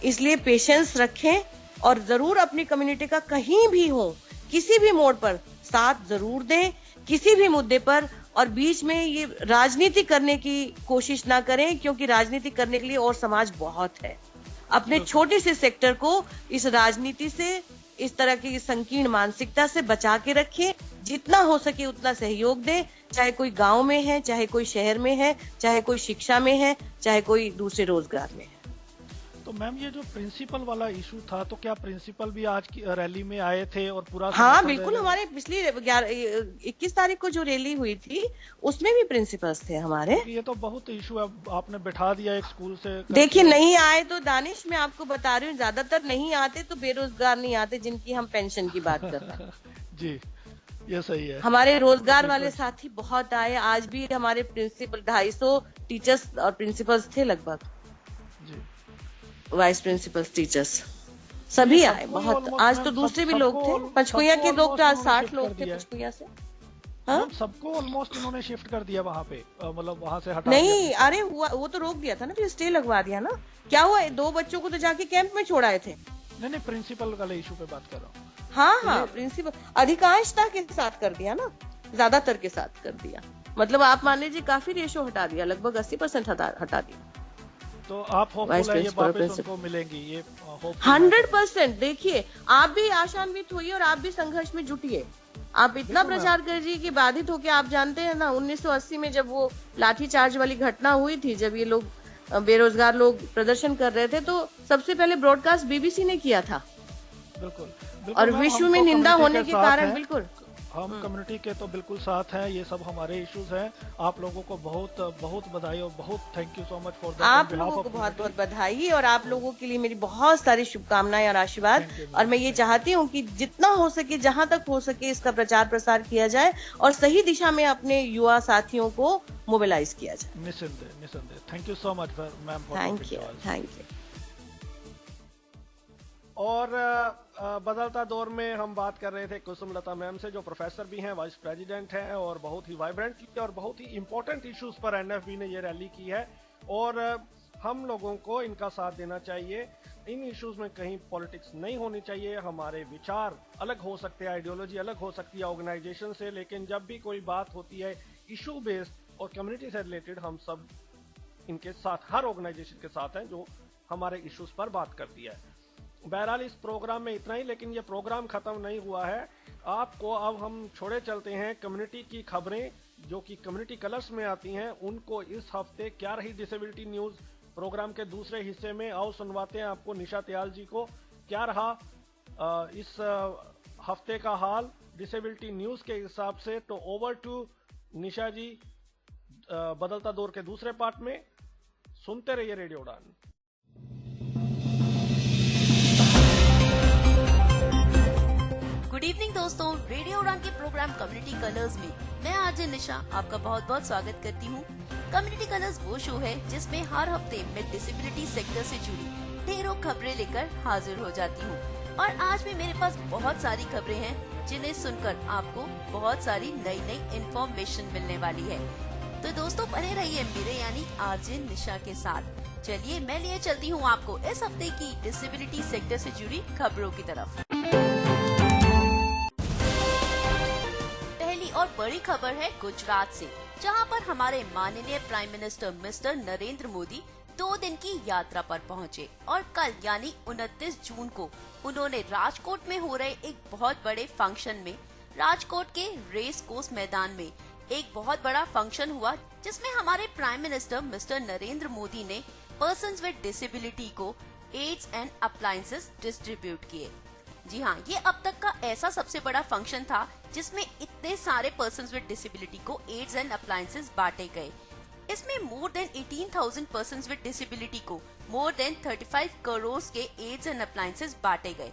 इसलिए पेशेंस रखें, और जरूर अपनी कम्युनिटी का कहीं भी हो, किसी भी मोड़ पर साथ जरूर दें, किसी भी मुद्दे पर। और बीच में ये राजनीति करने की कोशिश ना करें, क्योंकि राजनीति करने के लिए और समाज बहुत है। अपने छोटे से सेक्टर को इस राजनीति से, इस तरह की संकीर्ण मानसिकता से बचा के रखें। जितना हो सके उतना सहयोग दें, चाहे कोई गांव में है, चाहे कोई शहर में है, चाहे कोई शिक्षा में है, चाहे कोई दूसरे रोजगार में है। तो मैम ये जो प्रिंसिपल वाला इशू था, तो क्या प्रिंसिपल भी आज की रैली में आए थे और पूरा? हाँ बिल्कुल, हमारे पिछली 21 तारीख को जो रैली हुई थी उसमें भी प्रिंसिपल्स थे हमारे। ये तो बहुत इशू है, आपने बैठा दिया एक स्कूल से। देखिए नहीं आए तो दानिश, मैं आपको बता रही हूँ, ज्यादातर नहीं आते तो बेरोजगार नहीं आते जिनकी हम पेंशन की बात कर रहे हैं। जी ये सही है। हमारे रोजगार वाले साथी बहुत आए, आज भी हमारे प्रिंसिपल 250 टीचर्स और प्रिंसिपल्स थे लगभग, वाइस प्रिंसिपल टीचर्स सभी आए बहुत। आज तो दूसरे भी लोग थे, पंचकुइया के लोग तो आज 60 लोग थे पंचकुइया से। हाँ सबको ऑलमोस्ट इन्होंने शिफ्ट कर दिया वहाँ पे, मतलब वहाँ से हटा नहीं, अरे हुआ वो तो रोक दिया था ना, फिर स्टे लगवा दिया ना। क्या हुआ, 2 बच्चों को तो जाके कैंप में छोड़ाए थे। नहीं प्रिंसिपल वाले इशू पे बात कर रहा हूँ। हाँ प्रिंसिपल अधिकांशता के साथ कर दिया ना, ज्यादातर के साथ कर दिया, मतलब आप मान लीजिए काफी रेशो हटा दिया, लगभग 80% हटा दिया। तो आप वाइस होपफुल है ये प्रिंसिपल और वापस प्रिंसिपल। उनको मिलेंगी, ये होपफुल 100%। देखिए, आप भी आशान्वित होइए और आप भी संघर्ष में जुटिए। आप इतना बिल्कुल मैम। प्रचार करिए कि बाधित होके, आप जानते हैं ना 1980 में जब वो लाठीचार्ज वाली घटना हुई थी, जब ये लोग बेरोजगार लोग प्रदर्शन कर रहे थे, तो सबसे पहले ब्रॉडकास्ट बीबीसी ने किया था। बिल्कुल और बिल्कुल मैम, विश्व हम में तो निंदा कम्युनिटी होने के के साथ कारण, हैं, बिल्कुल। हम कम्युनिटी के तो बिल्कुल साथ हैं, ये सब हमारे इश्यूज हैं। आप लोगों को बहुत बहुत बधाई और बहुत thank you so much for that on आप बिहाफ लोगों ऑफ को बहुत बहुत कम्युनिटी। बधाई, और आप लोगों के लिए मेरी बहुत सारी शुभकामनाएं और आशीर्वाद। थैंक यू और मैम, मैं ये थैंक यू। चाहती हूँ कि जितना हो सके, जहां तक हो सके, इसका प्रचार प्रसार किया जाए और सही दिशा में अपने युवा साथियों को मोबिलाइज किया जाए। निसंदेह निसंदेह, thank you so much ma'am for talking thank you, to us. Thank you. और बदलता दौर में हम बात कर रहे थे कुसुम लता मैम से, जो प्रोफेसर भी हैं, वाइस प्रेसिडेंट हैं, और बहुत ही वाइब्रेंटली और बहुत ही इंपॉर्टेंट इश्यूज पर एनएफबी ने ये रैली की है। और हम लोगों को इनका साथ देना चाहिए। इन इश्यूज में कहीं पॉलिटिक्स नहीं होनी चाहिए। हमारे विचार अलग हो सकते हैं, आइडियोलॉजी अलग हो सकती है ऑर्गेनाइजेशन से, लेकिन जब भी कोई बात होती है इशू बेस्ड और कम्युनिटी से रिलेटेड, हम सब इनके साथ, हर ऑर्गेनाइजेशन के साथ हैं जो हमारे इश्यूज पर बात करती है। बहरहाल इस प्रोग्राम में इतना ही, लेकिन ये प्रोग्राम खत्म नहीं हुआ है। आपको अब हम छोड़े चलते हैं कम्युनिटी की खबरें जो कि कम्युनिटी कलर्स में आती हैं, उनको इस हफ्ते क्या रही डिसेबिलिटी न्यूज प्रोग्राम के दूसरे हिस्से में। आओ सुनवाते हैं आपको निशा त्याल जी को, क्या रहा इस हफ्ते का हाल डिसेबिलिटी न्यूज के हिसाब से। तो ओवर टू निशा जी, बदलता दौर के दूसरे पार्ट में। सुनते रहिए रेडियो उड़ान। गुड इवनिंग दोस्तों, रेडियो उड़ान के प्रोग्राम कम्युनिटी कलर्स में मैं आरजे निशा आपका बहुत बहुत स्वागत करती हूँ। कम्युनिटी कलर्स वो शो है जिसमें हर हफ्ते मैं डिसेबिलिटी सेक्टर से जुड़ी ढेरों खबरें लेकर हाजिर हो जाती हूँ। और आज भी मेरे पास बहुत सारी खबरें हैं जिन्हें सुनकर आपको बहुत सारी नई नई इन्फॉर्मेशन मिलने वाली है। तो दोस्तों बने रहिए मेरे यानी आरजे निशा के साथ। चलिए मैं लिए चलती हूँ आपको इस हफ्ते की डिसेबिलिटी सेक्टर से जुड़ी खबरों की तरफ। और बड़ी खबर है गुजरात से, जहां पर हमारे माननीय prime minister mister Narendra Modi 2 दिन की यात्रा पर पहुंचे। और कल यानी 29 जून को उन्होंने राजकोट में हो रहे एक बहुत बड़े फंक्शन में, राजकोट के रेस कोर्स मैदान में एक बहुत बड़ा फंक्शन हुआ, जिसमें हमारे prime minister mister Narendra Modi ने पर्सन्स विद डिसेबिलिटी को एड्स एंड अप्लायंसेस डिस्ट्रीब्यूट किए। जी हाँ, ये अब तक का ऐसा सबसे बड़ा फंक्शन था जिसमें इतने सारे पर्सन्स विद डिसेबिलिटी को एड्स एंड अप्लायंसेस बांटे गए। इसमें more than 18,000 persons with disability को मोर देन 35 करोड़ के एड्स एंड अप्लायंसेस बांटे गए।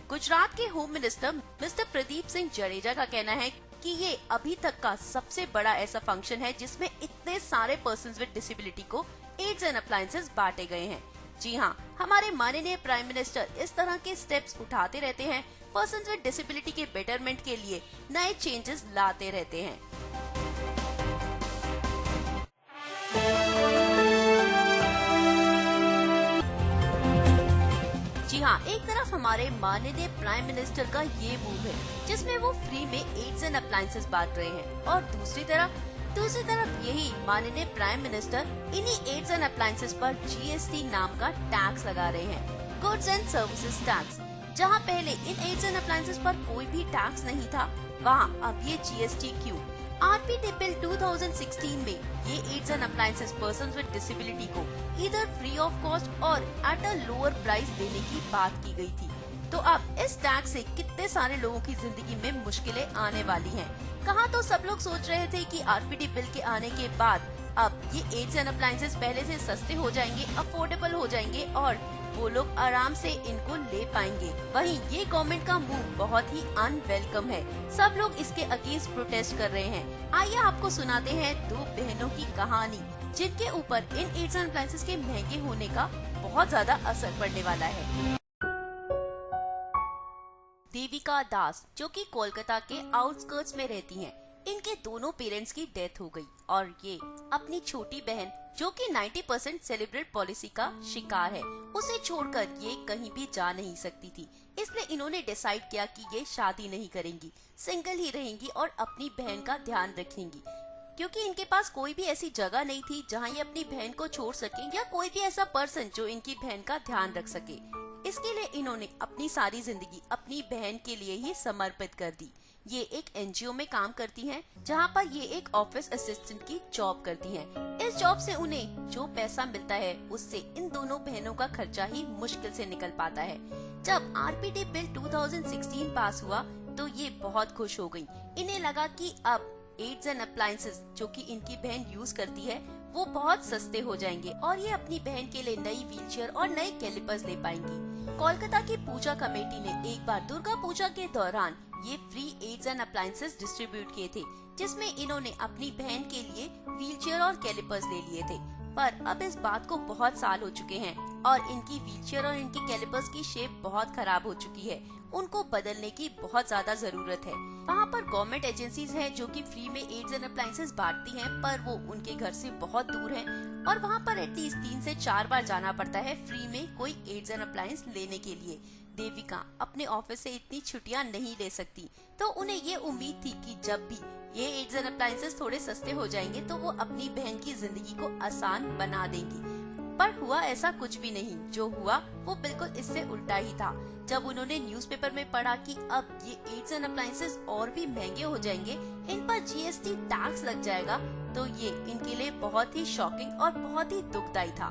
गुजरात के home minister mister Pradeep Singh Jadeja का कहना है कि ये अभी तक का सबसे बड़ा ऐसा फंक्शन है जिसमें इतने सारे पर्सन्स विद डिसेबिलिटी को एड्स एंड अप्लायंसेस बांटे गए हैं। जी हाँ, हमारे माननीय प्राइम मिनिस्टर इस तरह के स्टेप्स उठाते रहते हैं, पर्सन्स विद डिसेबिलिटी के बेटरमेंट के लिए नए चेंजेस लाते रहते हैं। जी हाँ, एक तरफ हमारे माननीय प्राइम मिनिस्टर का ये मूव है जिसमें वो फ्री में एड्स एंड अप्लायंसेस बांट रहे हैं, और दूसरी तरफ यही माननीय प्राइम मिनिस्टर इन्हीं एड्स एंड अप्लायंसेस पर जीएसटी नाम का टैक्स लगा रहे हैं, गुड्स एंड सर्विसेज टैक्स। जहां पहले इन एड्स एंड अप्लायंसेस पर कोई भी टैक्स नहीं था, वहां अब ये जीएसटी क्यों? आरपीडी बिल 2016 में ये aids and appliances persons with disability को इधर फ्री ऑफ कॉस्ट और एट अ लोअर प्राइस देने की बात की गई थी। तो अब इस टैक्स से कितने सारे लोगों की जिंदगी में मुश्किलें आने वाली हैं। कहाँ तो सब लोग सोच रहे थे कि आरपीडी बिल के आने के बाद अब ये एड्स एंड अप्लायंसेस पहले से सस्ते हो जाएंगे, अफोर्डेबल हो जाएंगे और वो लोग आराम से इनको ले पाएंगे। वहीं ये गवर्नमेंट का मूव बहुत ही अनवेलकम है। सब लोग इसके अगेंस्ट प्रोटेस्ट कर रहे हैं। आइए आपको सुनाते हैं 2 बहनों की कहानी जिनके ऊपर इन एड्स एंड अप्लायंसेस के महंगे होने का बहुत ज्यादा असर पड़ने वाला है। देविका दास, जो कि कोलकाता के आउटस्कर्ट्स में रहती हैं, इनके दोनों पेरेंट्स की डेथ हो गई और ये अपनी छोटी बहन, जो कि 90% सेलिब्रेट पॉलिसी का शिकार है, उसे छोड़कर ये कहीं भी जा नहीं सकती थी। इसलिए इन्होंने डिसाइड किया कि ये शादी नहीं करेंगी, सिंगल ही रहेंगी और अपनी बहन का ध्यान रखेंगी। क्योंकि इनके पास कोई भी ऐसी जगह नहीं थी जहां ये अपनी बहन को छोड़ सके या कोई भी ऐसा पर्सन जो इनकी बहन का ध्यान रख सके। इसके लिए इन्होंने अपनी सारी जिंदगी अपनी बहन के लिए ही समर्पित कर दी। ये एक एनजीओ में काम करती हैं, जहां पर ये एक ऑफिस असिस्टेंट की जॉब करती हैं। इस जॉब से उन्हें जो पैसा मिलता है उससे इन दोनों बहनों का खर्चा ही मुश्किल से निकल पाता है। जब आरपीडी बिल 2016 पास हुआ तो ये बहुत खुश हो गयी। इन्हें लगा कि अब एड्स एंड अप्लायंसेस जो कि इनकी बहन यूज करती है वो बहुत सस्ते हो जाएंगे और ये अपनी बहन के लिए नई व्हीलचेयर और नए कैलिपर्स ले पाएंगी। कोलकाता की पूजा कमेटी ने एक बार दुर्गा पूजा के दौरान ये free aids and appliances distribute किए थे, जिसमें इन्होंने अपनी बहन के लिए व्हीलचेयर और कैलिपर्स ले लिए थे। पर अब इस बात को बहुत साल हो चुके हैं और इनकी व्हीलचेयर और इनकी कैलिपर्स की शेप बहुत खराब हो चुकी है। उनको बदलने की बहुत ज्यादा जरूरत है। वहाँ पर गवर्नमेंट एजेंसीज हैं जो कि फ्री में एड्स एंड अप्लायंसेस बांटती हैं, पर वो उनके घर से बहुत दूर हैं और वहाँ पर एटलीस्ट 3 से 4 बार जाना पड़ता है फ्री में कोई एड्स एंड अप्लायंस लेने के लिए। देविका अपने ऑफिस से इतनी छुट्टियां नहीं ले सकती, तो उन्हें ये उम्मीद थी कि जब भी ये एड्स एंड अप्लायंसेस थोड़े सस्ते हो जाएंगे तो वो अपनी बहन की जिंदगी को आसान बना देंगी। पर हुआ ऐसा कुछ भी नहीं। जो हुआ वो बिल्कुल इससे उल्टा ही था। जब उन्होंने न्यूज़पेपर में पढ़ा कि अब ये एड्स एंड अप्लायंसेस और भी महंगे हो जाएंगे, इन पर जीएसटी टैक्स लग जाएगा, तो ये इनके लिए बहुत ही शॉकिंग और बहुत ही दुखदायी था।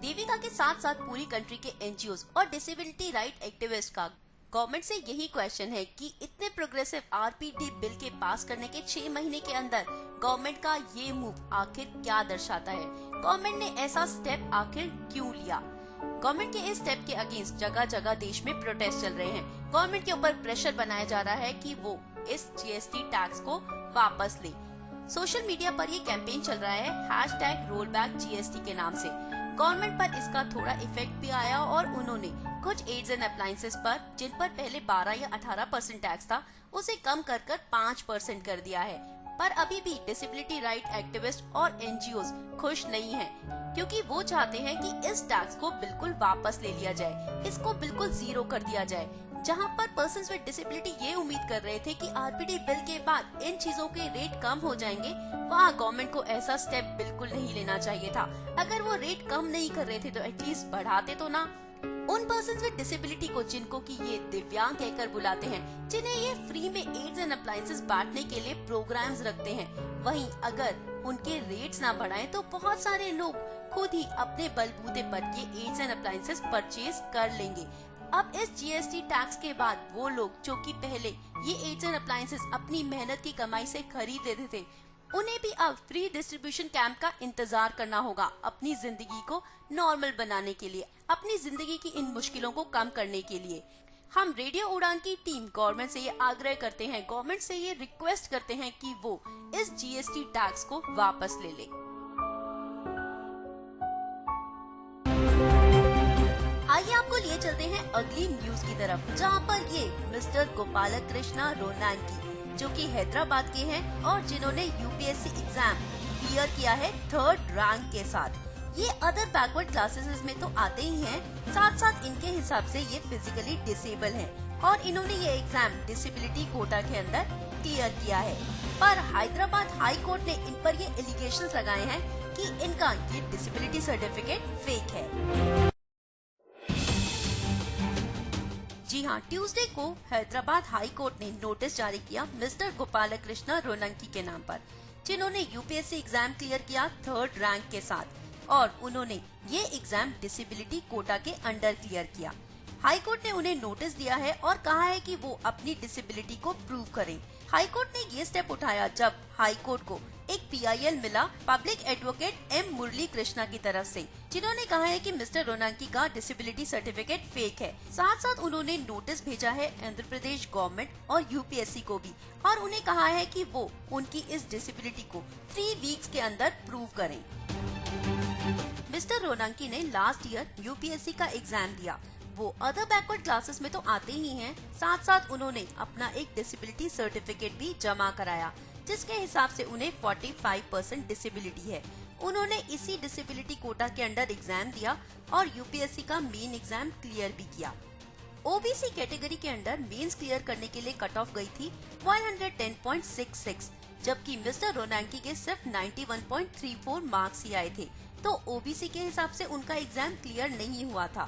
देविका के साथ साथ पूरी कंट्री के एनजीओज और डिसेबिलिटी राइट एक्टिविस्ट का गवर्नमेंट से यही क्वेश्चन है कि इतने प्रोग्रेसिव आरपीडी बिल के पास करने के 6 महीने के अंदर गवर्नमेंट का ये मूव आखिर क्या दर्शाता है। गवर्नमेंट ने ऐसा स्टेप आखिर क्यों लिया। गवर्नमेंट के इस स्टेप के अगेंस्ट जगह जगह देश में प्रोटेस्ट चल रहे हैं। गवर्नमेंट के ऊपर प्रेशर बनाया जा रहा है कि वो इस जीएसटी टैक्स को वापस ले। सोशल मीडिया पर ये कैंपेन चल रहा है #rollbackGST के नाम से। गवर्नमेंट पर इसका थोड़ा इफेक्ट भी आया और उन्होंने कुछ एड्स एंड अप्लायंसेस पर, जिन पर पहले 12 या 18% टैक्स था, उसे कम कर 5% कर दिया है। पर अभी भी डिसेबिलिटी राइट एक्टिविस्ट और एनजीओज खुश नहीं हैं, क्योंकि वो चाहते हैं कि इस टैक्स को बिल्कुल वापस ले लिया जाए, इसको बिल्कुल 0 कर दिया जाए। जहां पर पर्सन्स विद डिसेबिलिटी ये उम्मीद कर रहे थे कि आरपीडी बिल के बाद इन चीजों के रेट कम हो जाएंगे, वहाँ गवर्नमेंट को ऐसा स्टेप बिल्कुल नहीं लेना चाहिए था। अगर वो रेट कम नहीं कर रहे थे तो एटलीस्ट बढ़ाते तो ना। उन पर्सन्स विद डिसेबिलिटी को, जिनको कि ये दिव्यांग कहकर बुलाते हैं, जिन्हें ये फ्री में एड्स एंड अप्लायंसेस बांटने के लिए प्रोग्राम्स रखते हैं, वहीं अगर उनके रेट्स ना बढ़ाएं तो बहुत सारे लोग खुद ही अपने बलबूते पर ये एड्स एंड अप्लायंसेस परचेज कर लेंगे। अब इस जीएसटी टैक्स के बाद वो लोग जो कि पहले ये एड्स एंड अप्लायंसेस अपनी मेहनत की कमाई से खरीद लेते थे, उन्हें भी अब फ्री डिस्ट्रीब्यूशन कैंप का इंतजार करना होगा अपनी जिंदगी को नॉर्मल बनाने के लिए, अपनी जिंदगी की इन मुश्किलों को कम करने के लिए। हम रेडियो उड़ान की टीम गवर्नमेंट से ये आग्रह करते हैं, गवर्नमेंट से ये रिक्वेस्ट करते हैं कि वो इस जीएसटी टैक्स को वापस ले ले। आइए आपको लिए चलते हैं अगली न्यूज की तरफ, जहां पर ये मिस्टर गोपालकृष्णा रोनांकी, जो कि हैदराबाद के हैं और जिन्होंने यूपीएससी एग्जाम क्लियर किया है 3rd रैंक के साथ। ये अदर बैकवर्ड क्लासेस में तो आते ही हैं, साथ साथ इनके हिसाब से ये फिजिकली डिसेबल हैं और इन्होंने ये एग्जाम डिसेबिलिटी कोटा के अंदर क्लियर किया है। पर हैदराबाद हाई कोर्ट ने इन पर ये एलिगेशंस लगाए हैं कि इनका ये डिसेबिलिटी सर्टिफिकेट फेक है। जी हाँ, ट्यूसडे को हैदराबाद हाई कोर्ट ने नोटिस जारी किया मिस्टर गोपालकृष्णा रोनांकी के नाम पर, जिन्होंने यूपीएससी एग्जाम क्लियर किया 3rd रैंक के साथ और उन्होंने ये एग्जाम डिसेबिलिटी कोटा के अंडर क्लियर किया। हाई कोर्ट ने उन्हें नोटिस दिया है और कहा है कि वो अपनी डिसेबिलिटी को प्रूव करें। हाई कोर्ट ने ये स्टेप उठाया जब हाई कोर्ट को एक पीआईएल मिला पब्लिक एडवोकेट एम मुरली कृष्णा की तरफ से, जिन्होंने कहा है कि मिस्टर रोनांकी का डिसेबिलिटी सर्टिफिकेट फेक है। साथ साथ उन्होंने नोटिस भेजा है आंध्र प्रदेश गवर्नमेंट और यूपीएससी को भी और उन्हें कहा है कि वो उनकी इस डिसेबिलिटी को 3 वीक्स के अंदर प्रूव करें। मिस्टर रोनांकी ने लास्ट ईयर यूपीएससी का एग्जाम दिया। वो अदर बैकवर्ड क्लासेस में तो आते ही हैं, साथ साथ उन्होंने अपना एक डिसेबिलिटी सर्टिफिकेट भी जमा कराया, जिसके हिसाब से उन्हें 45% डिसेबिलिटी है। उन्होंने इसी डिसेबिलिटी कोटा के अंडर एग्जाम दिया और यूपीएससी का मेन एग्जाम क्लियर भी किया। ओबीसी कैटेगरी के अंडर मेंस क्लियर करने के लिए कट ऑफ गई थी 110.66, जबकि मिस्टर रोनांकी के सिर्फ 91.34 मार्क्स ही आए थे। तो ओबीसी के हिसाब से उनका एग्जाम क्लियर नहीं हुआ था,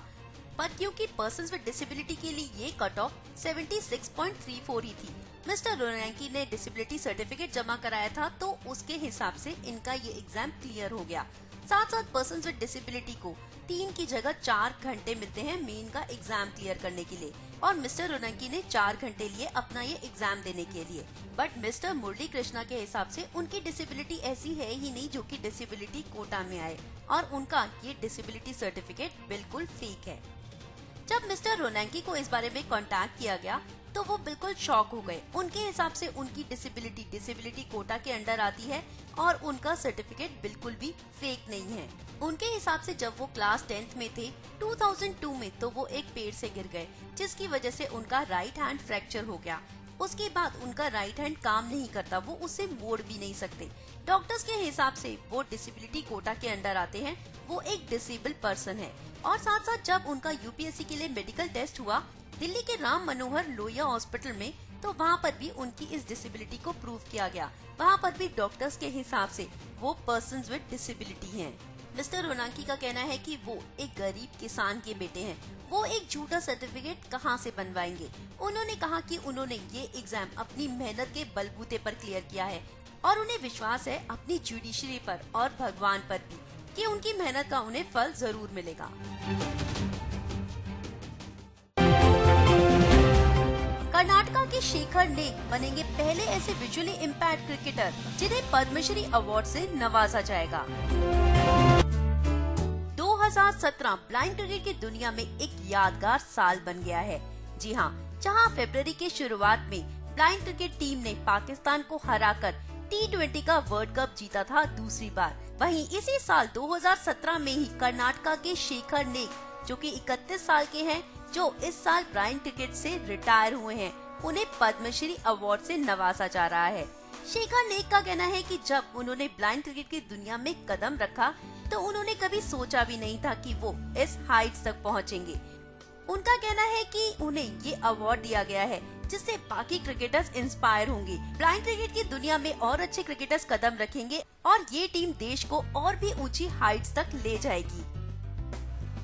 पर क्योंकि पर्सन्स विद डिसेबिलिटी के लिए ये कट ऑफ 76.34 ही थी। मिस्टर रोनांकी ने डिसेबिलिटी सर्टिफिकेट जमा कराया था, तो उसके हिसाब से इनका ये एग्जाम क्लियर हो गया। साथ साथ पर्सन्स विद डिसेबिलिटी को 3 की जगह 4 घंटे मिलते हैं मेन का एग्जाम क्लियर करने के लिए, और मिस्टर रोनांकी ने 4 घंटे लिए अपना ये एग्जाम देने के लिए। बट मिस्टर मुरली कृष्णा के हिसाब से उनकी डिसेबिलिटी ऐसी है ही नहीं जो कि डिसेबिलिटी कोटा में आए, और उनका ये डिसेबिलिटी सर्टिफिकेट बिल्कुल फेक है। जब मिस्टर रोनांकी को इस बारे में कांटेक्ट किया गया तो वो बिल्कुल शॉक हो गए। उनके हिसाब से उनकी डिसेबिलिटी कोटा के अंडर आती है और उनका सर्टिफिकेट बिल्कुल भी फेक नहीं है। उनके हिसाब से जब वो क्लास 10th में थे 2002 में, तो वो एक पेड़ से गिर गए, जिसकी वजह से उनका राइट हैंड फ्रैक्चर हो गया। उसके बाद उनका राइट हैंड काम नहीं करता, वो उसे मोड़ भी नहीं सकते। डॉक्टर्स के हिसाब से वो डिसेबिलिटी कोटा के अंडर आते हैं, वो एक डिसेबल पर्सन है। और साथ साथ जब उनका यूपीएससी के लिए मेडिकल टेस्ट हुआ दिल्ली के राम मनोहर लोहिया हॉस्पिटल में, तो वहाँ पर भी उनकी इस डिसेबिलिटी को प्रूव किया गया। वहाँ पर भी डॉक्टर्स के हिसाब से वो पर्सन्स विद डिसेबिलिटी हैं। मिस्टर रोनांकी का कहना है कि वो एक गरीब किसान के बेटे हैं, वो एक झूठा सर्टिफिकेट कहाँ से बनवाएंगे। उन्होंने कहा कि उन्होंने ये एग्जाम अपनी मेहनत के बलबूते पर क्लियर किया है, और उन्हें विश्वास है अपनी जुडिशरी पर और भगवान पर भी कि उनकी मेहनत का उन्हें फल जरूर मिलेगा। कर्नाटका के शेखर नेक बनेंगे पहले ऐसे विजुअली इम्पैक्ट क्रिकेटर जिन्हें पद्मश्री अवार्ड से नवाजा जाएगा। 2017 ब्लाइंड क्रिकेट की दुनिया में एक यादगार साल बन गया है। जी हाँ, जहां फरवरी के शुरुआत में ब्लाइंड क्रिकेट टीम ने पाकिस्तान को हराकर T20 का वर्ल्ड कप जीता था दूसरी बार। वहीं इसी साल 2017 में ही कर्नाटका के शेखर नेक, जो कि 31 साल के हैं, जो इस साल ब्लाइंड क्रिकेट से रिटायर हुए हैं, उन्हें पद्मश्री अवार्ड से नवाजा जा रहा है। शेखर नेक का कहना है कि जब उन्होंने ब्लाइंड क्रिकेट की दुनिया में कदम रखा तो उन्होंने कभी सोचा भी नहीं था कि वो इस हाइट्स तक पहुंचेंगे। उनका कहना है कि उन्हें ये अवार्ड दिया गया है जिससे बाकी क्रिकेटर्स इंस्पायर होंगे। ब्लाइंड क्रिकेट की दुनिया में और अच्छे क्रिकेटर्स कदम रखेंगे और ये टीम देश को और भी ऊंची हाइट्स तक ले जाएगी।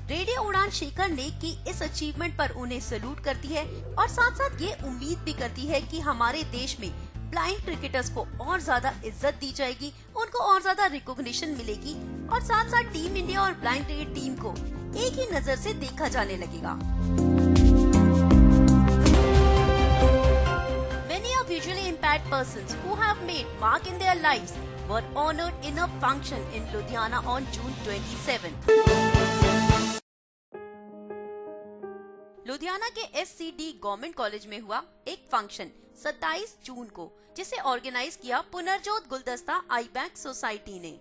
रेडियो उड़ान शेखर नेक की इस अचीवमेंट पर उन्हें सैल्यूट करती है और साथ साथ ये उम्मीद भी करती है कि हमारे देश में ब्लाइंड क्रिकेटर्स को और ज्यादा इज्जत दी जाएगी, उनको और ज्यादा रिकॉग्निशन मिलेगी और साथ साथ टीम इंडिया और ब्लाइंड क्रिकेट टीम को एक ही नजर से देखा जाने लगेगा। Many of visually impaired persons who have made mark in their lives were honored in a function in Ludhiana on June 27th. Ludhiana के SCD गवर्नमेंट कॉलेज में हुआ एक फंक्शन 27 जून को, जिसे ऑर्गेनाइज किया पुनर्जोत गुलदस्ता आई बैंक सोसाइटी ने।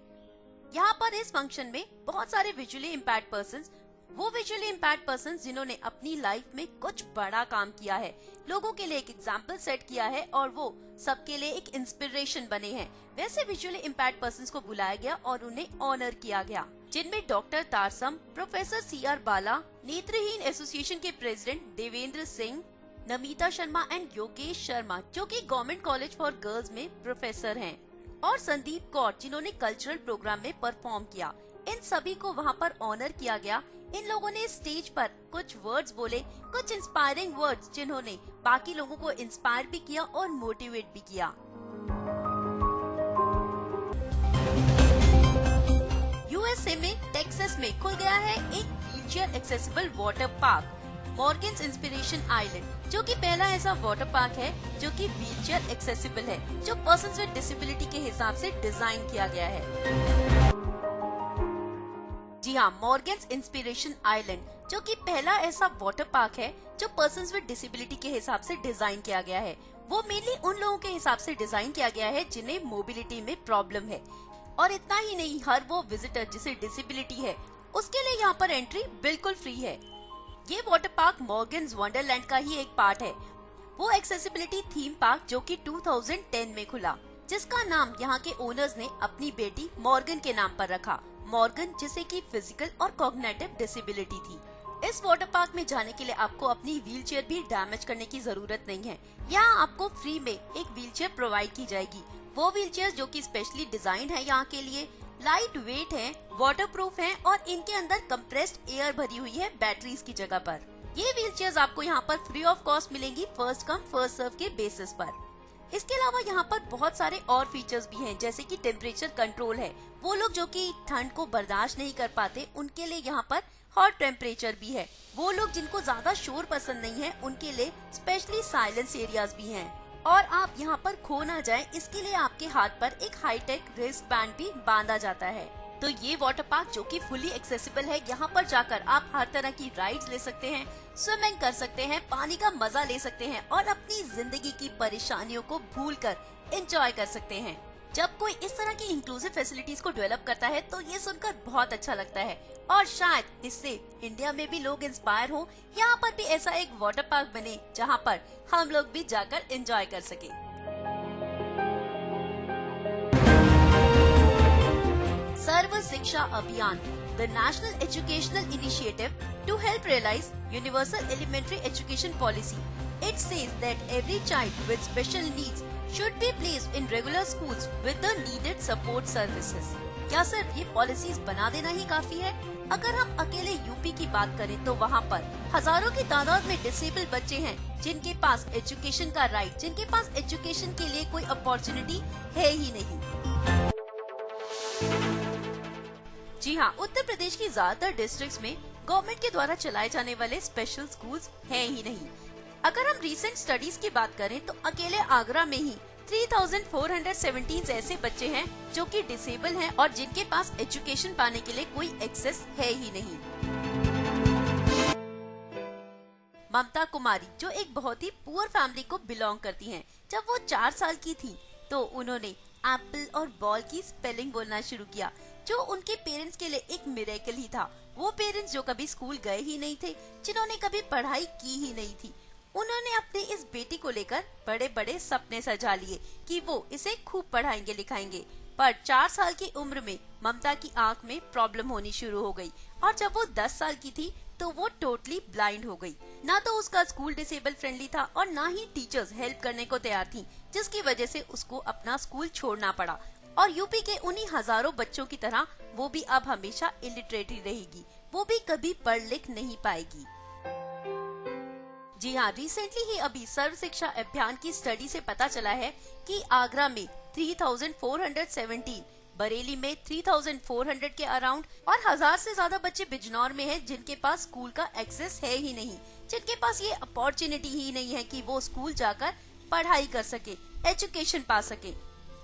यहाँ पर इस फंक्शन में बहुत सारे विजुअली इम्पैक्ट पर्सन्स, वो विजुअली इम्पैक्ट पर्सन्स जिन्होंने अपनी लाइफ में कुछ बड़ा काम किया है, लोगों के लिए एक एग्जाम्पल सेट किया है और वो सबके लिए एक इंस्पिरेशन बने हैं, वैसे विजुअली इम्पैक्ट पर्सन्स को बुलाया गया और उन्हें ऑनर किया गया, जिनमें डॉक्टर तारसम, प्रोफेसर CR बाला, नेत्रहीन एसोसिएशन के प्रेसिडेंट देवेंद्र सिंह, नमिता शर्मा एंड योगेश शर्मा जो कि गवर्नमेंट कॉलेज फॉर गर्ल्स में प्रोफेसर हैं, और संदीप कौर जिन्होंने कल्चरल प्रोग्राम में परफॉर्म किया। इन सभी को वहाँ पर ऑनर किया गया। इन लोगों ने स्टेज पर कुछ वर्ड्स बोले, कुछ इंस्पायरिंग वर्ड्स जिन्होंने बाकी लोगों को इंस्पायर भी किया और मोटिवेट भी किया। USA में टेक्सास में खुल गया है एक wheelchair accessible water park, Morgan's inspiration island, जो कि पहला ऐसा वाटर पार्क है जो कि व्हीलचेयर एक्सेसिबल है, जो पर्सन्स विद डिसेबिलिटी के हिसाब से डिजाइन किया गया है। जी हाँ, मॉर्गन्स इंस्पिरेशन आइलैंड जो कि पहला ऐसा वाटर पार्क है जो पर्सन्स विद डिसेबिलिटी के हिसाब से डिजाइन किया गया है। वो मेनली उन लोगों के हिसाब से डिजाइन किया गया है जिन्हें मोबिलिटी में प्रॉब्लम है, और इतना ही नहीं, हर वो विजिटर जिसे डिसेबिलिटी है उसके लिए यहाँ पर एंट्री बिल्कुल फ्री है। ये वाटर पार्क मॉर्गन्स वंडरलैंड का ही एक पार्ट है। वो एक्सेसिबिलिटी थीम पार्क जो कि 2010 में खुला, जिसका नाम यहाँ के ओनर्स ने अपनी बेटी मॉर्गन के नाम पर रखा। मॉर्गन जिसे कि फिजिकल और कॉग्निटिव डिसेबिलिटी थी। इस वाटर पार्क में जाने के लिए आपको अपनी व्हीलचेयर भी डैमेज करने की जरूरत नहीं है। यहाँ आपको फ्री में एक व्हीलचेयर प्रोवाइड की जाएगी। वो व्हीलचेयर जो कि स्पेशली डिजाइन है यहाँ के लिए, लाइट वेट है, वाटरप्रूफ है और इनके अंदर कंप्रेस्ड एयर भरी हुई है बैटरीज की जगह पर। ये व्हीलचेयर्स आपको यहाँ पर फ्री ऑफ कॉस्ट मिलेंगी, फर्स्ट कम फर्स्ट सर्व के बेसिस पर। इसके अलावा यहाँ पर बहुत सारे और फीचर्स भी हैं, जैसे कि टेम्परेचर कंट्रोल है। वो लोग जो कि ठंड को बर्दाश्त नहीं कर पाते उनके लिए यहाँ पर हॉट टेम्परेचर भी है। वो लोग जिनको ज्यादा शोर पसंद नहीं है उनके लिए स्पेशली साइलेंस एरियाज भी हैं। और आप यहाँ पर खो ना जाए इसके लिए आपके हाथ पर एक हाईटेक रिस्ट बैंड भी बांधा जाता है। तो ये वाटर पार्क जो कि फुली एक्सेसिबल है, यहाँ पर जाकर आप हर तरह की राइड्स ले सकते हैं, स्विमिंग कर सकते हैं, पानी का मजा ले सकते हैं और अपनी जिंदगी की परेशानियों को भूलकर एंजॉय कर सकते हैं। जब कोई इस तरह की इंक्लूसिव फैसिलिटीज को डेवलप करता है तो ये सुनकर बहुत अच्छा लगता है और शायद इससे इंडिया में भी लोग इंस्पायर हो, यहाँ पर भी ऐसा एक वाटर पार्क बने जहाँ पर हम लोग भी जाकर एंजॉय कर सके। सर्व शिक्षा अभियान, the national educational initiative to help realize universal elementary education policy. It says that every child with special needs should be placed in regular schools with the needed support services. क्या सिर्फ ये पॉलिसीज बना देना ही काफी है? अगर हम अकेले यूपी की बात करें तो वहाँ पर हजारों की तादाद में डिसेबल बच्चे हैं जिनके पास एजुकेशन का राइट, जिनके पास एजुकेशन के लिए कोई अपॉर्चुनिटी है ही नहीं। जी हाँ, उत्तर प्रदेश की ज्यादातर डिस्ट्रिक्ट्स में गवर्नमेंट के द्वारा चलाए जाने वाले स्पेशल स्कूल्स हैं ही नहीं। अगर हम रीसेंट स्टडीज की बात करें तो अकेले आगरा में ही 3,417 ऐसे बच्चे हैं जो कि डिसेबल हैं और जिनके पास एजुकेशन पाने के लिए कोई एक्सेस है ही नहीं। ममता कुमारी जो एक बहुत ही पुअर फैमिली को बिलोंग करती हैं, जब वो 4 साल की थी तो उन्होंने एप्पल और बॉल की स्पेलिंग बोलना शुरू किया, जो उनके पेरेंट्स के लिए एक मिरेकल ही था। वो पेरेंट्स जो कभी स्कूल गए ही नहीं थे, जिन्होंने कभी पढ़ाई की ही नहीं थी, उन्होंने अपने इस बेटी को लेकर बड़े बड़े सपने सजा लिए कि वो इसे खूब पढ़ाएंगे लिखाएंगे। पर 4 साल की उम्र में ममता की आंख में प्रॉब्लम होनी शुरू हो गई और जब वो 10 साल की थी तो वो टोटली ब्लाइंड हो गई। ना तो उसका स्कूल डिसेबल फ्रेंडली था और ना ही टीचर्स हेल्प करने को तैयार थी, जिसकी वजह से उसको अपना स्कूल छोड़ना पड़ा। और यूपी के उन्हीं हजारों बच्चों की तरह वो भी अब हमेशा इलिटरेट ही रहेगी, वो भी कभी पढ़ लिख नहीं पाएगी। जी हाँ, रिसेंटली ही अभी सर्व शिक्षा अभियान की स्टडी से पता चला है कि आगरा में 3,417, बरेली में 3,400 के अराउंड और 1000 से ज्यादा बच्चे बिजनौर में हैं जिनके पास स्कूल का एक्सेस है ही नहीं, जिनके पास ये अपॉर्चुनिटी ही नहीं है कि वो स्कूल जाकर पढ़ाई कर सके, एजुकेशन पा सके।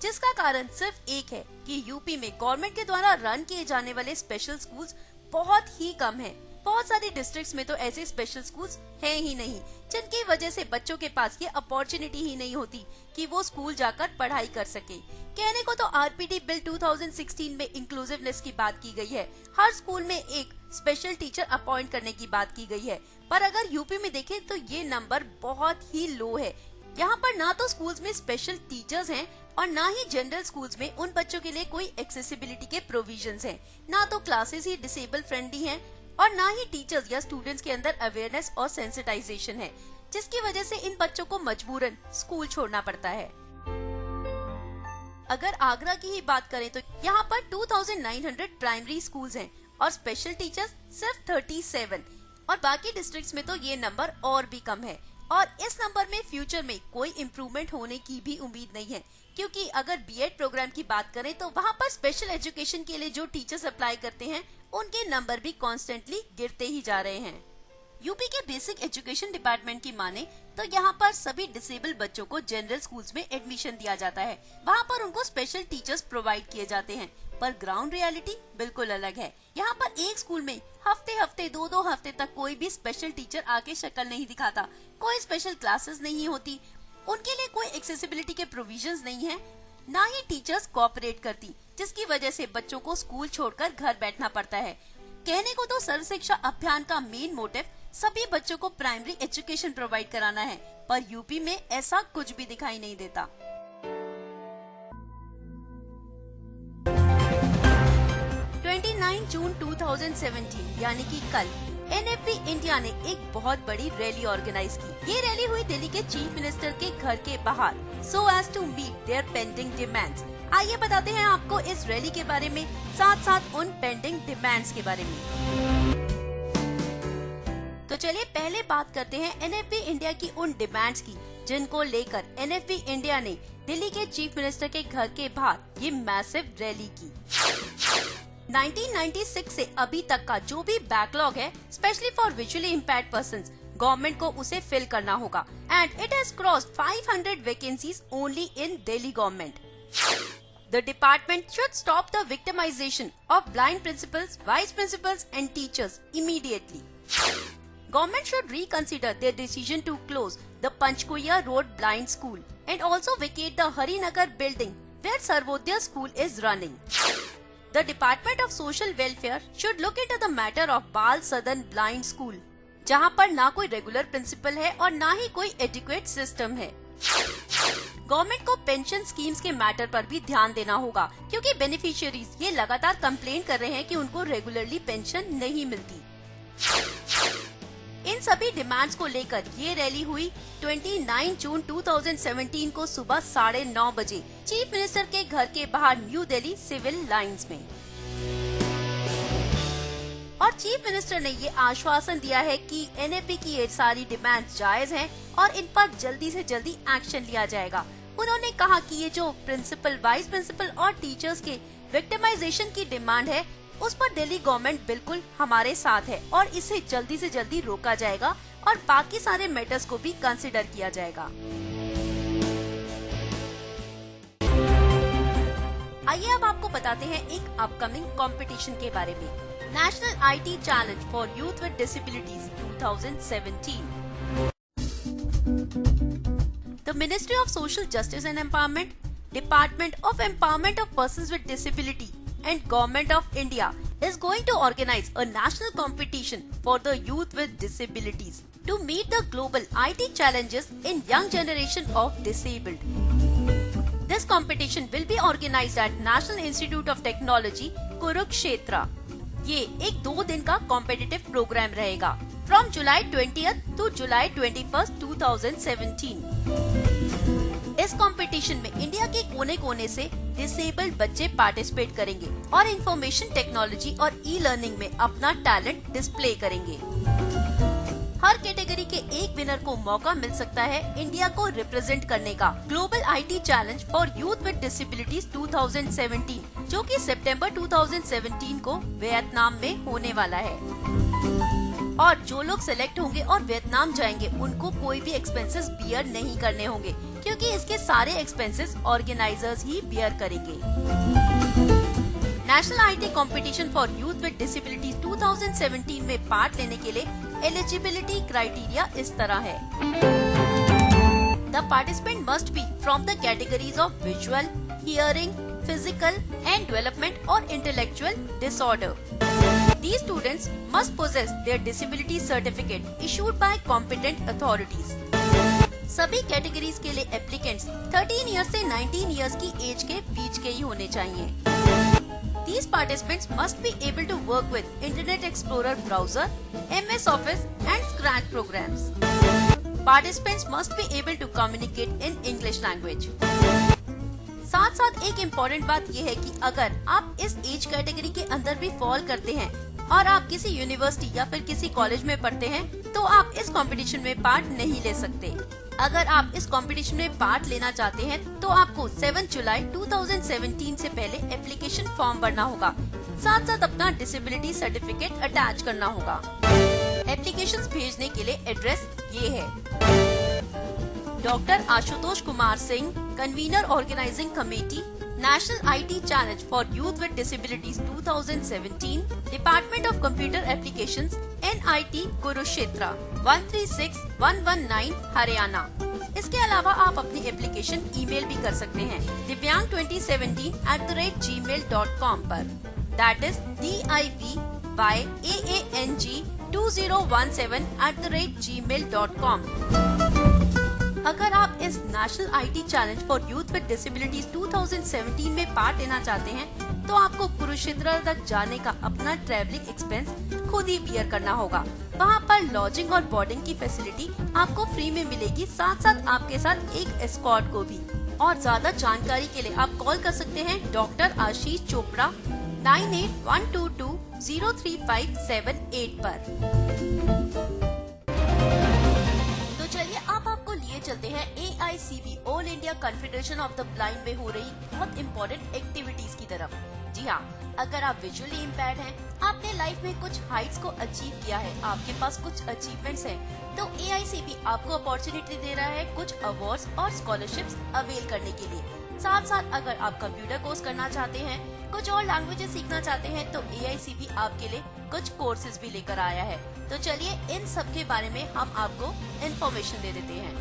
जिसका कारण सिर्फ एक है कि यूपी में गवर्नमेंट के द्वारा रन किए जाने वाले स्पेशल स्कूल्स बहुत ही कम है। बहुत सारे डिस्ट्रिक्ट्स में तो ऐसे स्पेशल स्कूल्स हैं ही नहीं, जिनकी वजह से बच्चों के पास ये अपॉर्चुनिटी ही नहीं होती कि वो स्कूल जाकर पढ़ाई कर सके। कहने को तो आरपीडी बिल 2016 में इंक्लूसिवनेस की बात की गई है, हर स्कूल में एक स्पेशल टीचर अपॉइंट करने की बात की गई है, पर अगर यूपी में देखें तो ये नंबर बहुत ही लो है। यहाँ पर ना तो स्कूल्स में स्पेशल टीचर्स हैं और ना ही जनरल स्कूल्स में उन बच्चों के लिए कोई एक्सेसिबिलिटी के प्रोविजंस हैं, ना तो क्लासेस ही डिसेबल फ्रेंडली हैं और ना ही टीचर्स या स्टूडेंट्स के अंदर अवेयरनेस और सेंसिटाइजेशन है, जिसकी वजह से इन बच्चों को मजबूरन स्कूल छोड़ना पड़ता है। अगर आगरा की ही बात करें तो यहाँ पर 2,900 प्राइमरी स्कूल्स हैं और स्पेशल टीचर्स सिर्फ 37 और बाकी डिस्ट्रिक्ट्स में तो ये नंबर और भी कम है। और इस नंबर में फ्यूचर में कोई इम्प्रूवमेंट होने की भी उम्मीद नहीं है, क्योंकि अगर बीएड प्रोग्राम की बात करें तो वहाँ पर स्पेशल एजुकेशन के लिए जो टीचर्स अप्लाई करते हैं उनके नंबर भी कॉन्स्टेंटली गिरते ही जा रहे हैं। यूपी के बेसिक एजुकेशन डिपार्टमेंट की माने तो यहाँ पर सभी डिसेबल बच्चों को जनरल स्कूल्स में एडमिशन दिया जाता है, वहाँ पर उनको स्पेशल टीचर्स प्रोवाइड किए जाते हैं, पर ग्राउंड रियलिटी बिल्कुल अलग है। यहाँ पर एक स्कूल में हफ्ते 2 हफ्ते तक कोई भी स्पेशल टीचर आके शक्ल नहीं दिखाता, कोई स्पेशल क्लासेस नहीं होती, उनके लिए कोई एक्सेसिबिलिटी के प्रोविजंस नहीं है, ना ही टीचर्स कोऑपरेट करती, जिसकी वजह से बच्चों को स्कूल छोड़कर घर बैठना पड़ता है। कहने को तो सर्व शिक्षा अभियान का मेन मोटिव सभी बच्चों को प्राइमरी एजुकेशन प्रोवाइड कराना है, पर यूपी में ऐसा कुछ भी दिखाई नहीं देता। जून 2017 यानी कि कल NFP इंडिया ने एक बहुत बड़ी रैली ऑर्गेनाइज की। ये रैली हुई दिल्ली के चीफ मिनिस्टर के घर के बाहर, so as to meet their pending demands। आइए बताते हैं आपको इस रैली के बारे में, साथ साथ उन पेंडिंग डिमांड्स के बारे में। तो चलिए पहले बात करते हैं NFP इंडिया की उन डिमांड्स की जिनको लेकर NFP इंडिया ने दिल्ली के चीफ मिनिस्टर के घर के बाहर ये मैसिव रैली की। 1996 से अभी तक का जो भी बैकलॉग है, specially for visually impaired persons, government को उसे फिल करना होगा and it has crossed 500 vacancies only in Delhi government. The department should stop the victimization of blind principals, vice principals and teachers immediately. Government should reconsider their decision to close the Panchkuya Road Blind School and also vacate the Harinagar building where Sarvodaya School is running. The Department of Social Welfare should look into the matter of Bal Sadan Blind School, जहां पर ना कोई रेगुलर प्रिंसिपल है और ना ही कोई एडिक्वेट सिस्टम है। गवर्नमेंट को पेंशन स्कीम्स के मैटर पर भी ध्यान देना होगा, क्योंकि बेनिफिशियरीज ये लगातार कंप्लेंट कर रहे हैं कि उनको रेगुलरली पेंशन नहीं मिलती। इन सभी डिमांड्स को लेकर ये रैली हुई 29 जून 2017 को सुबह 9:30 बजे चीफ मिनिस्टर के घर के बाहर न्यू दिल्ली सिविल लाइंस में। और चीफ मिनिस्टर ने ये आश्वासन दिया है कि NFP की ये सारी डिमांड्स जायज हैं और इन पर जल्दी से जल्दी एक्शन लिया जाएगा। उन्होंने कहा कि ये जो प्रिंसिपल, वाइस प्रिंसिपल और टीचर्स के विक्टिमाइजेशन की डिमांड है, उस पर दिल्ली गवर्नमेंट बिल्कुल हमारे साथ है और इसे जल्दी से जल्दी रोका जाएगा और बाकी सारे मैटर्स को भी कंसिडर किया जाएगा। आइए अब आपको बताते हैं एक अपकमिंग कंपटीशन के बारे में। National IT challenge for youth with disabilities 2017। The Ministry of Social Justice and Empowerment, Department of Empowerment of Persons with Disability and Government of India is going to organize a national competition for the youth with disabilities to meet the global IT challenges in young generation of disabled. This competition will be organized at National Institute of Technology, Kurukshetra. ये एक 2 दिन का कॉम्पिटिटिव प्रोग्राम रहेगा from July 20th to July 21st, 2017। इस कंपटीशन में इंडिया के कोने कोने से डिसेबल्ड बच्चे पार्टिसिपेट करेंगे और इंफॉर्मेशन टेक्नोलॉजी और ई-लर्निंग में अपना टैलेंट डिस्प्ले करेंगे। हर कैटेगरी के एक विनर को मौका मिल सकता है इंडिया को रिप्रेजेंट करने का global IT challenge for youth with disabilities 2017, जो कि सितंबर 2017 को वियतनाम में होने वाला है। और जो लोग सिलेक्ट होंगे और वियतनाम जाएंगे, उनको कोई भी एक्सपेंसेस बियर नहीं करने होंगे, क्योंकि इसके सारे एक्सपेंसेस ऑर्गेनाइजर्स ही बियर करेंगे। National IT competition for youth with disabilities 2017 में पार्ट लेने के लिए एलिजिबिलिटी क्राइटेरिया इस तरह है। The participant must be from the categories of visual, hearing, physical and development और intellectual disorder. These students must possess their disability certificate issued by competent authorities. सभी कैटेगरीज के लिए एप्लीकेंट्स 13 इयर्स से 19 इयर्स की एज के बीच के ही होने चाहिए। These participants must be able to work with Internet Explorer browser, MS Office and Scratch programs. Participants must be able to communicate in English language. साथ साथ एक इम्पोर्टेंट बात यह है कि अगर आप इस एज कैटेगरी के अंदर भी फॉल करते हैं और आप किसी यूनिवर्सिटी या फिर किसी कॉलेज में पढ़ते हैं, तो आप इस कंपटीशन में पार्ट नहीं ले सकते। अगर आप इस कंपटीशन में पार्ट लेना चाहते हैं तो आपको 7 जुलाई 2017 से पहले एप्लीकेशन फॉर्म भरना होगा, साथ साथ अपना डिसेबिलिटी सर्टिफिकेट अटैच करना होगा। एप्लीकेशंस भेजने के लिए एड्रेस ये है: doctor Ashutosh Kumar Singh, convener organising committee, national IT challenge for youth with disabilities 2017, department of computer applications, NIT Kurukshetra, 136119 Haryana. इसके अलावा आप अपनी एप्लीकेशन ईमेल भी कर सकते हैं divyang2017@gmail.com पर। That is DIVYAANG2017@gmail.com। अगर आप इस national IT challenge for youth with disabilities 2017 में पार्ट लेना चाहते हैं तो आपको कुरुक्षेत्र तक जाने का अपना ट्रैवलिंग एक्सपेंस खुद ही बियर करना होगा। वहाँ पर लॉजिंग और बोर्डिंग की फैसिलिटी आपको फ्री में मिलेगी, साथ साथ आपके साथ एक एस्कॉर्ट को भी। और ज्यादा जानकारी के लिए आप कॉल कर सकते हैं डॉक्टर आशीष चोपड़ा 9812203578 पर। तो चलिए अब आपको लिए चलते हैं AICB all India confederation of the blind में हो रही बहुत इम्पोर्टेंट एक्टिविटीज की तरफ। जी हाँ, अगर आप विजुअली इम्पेयर्ड हैं, आपने लाइफ में कुछ हाइट्स को अचीव किया है, आपके पास कुछ अचीवमेंट्स हैं, तो AICB आपको अपॉर्चुनिटी दे रहा है कुछ अवार्ड्स और स्कॉलरशिप्स अवेल करने के लिए। साथ साथ अगर आप कंप्यूटर कोर्स करना चाहते हैं, कुछ और लैंग्वेजेस सीखना चाहते हैं, तो AICB आपके लिए कुछ कोर्सेज भी लेकर आया है। तो चलिए इन सब के बारे में हम आपको इन्फॉर्मेशन दे देते हैं।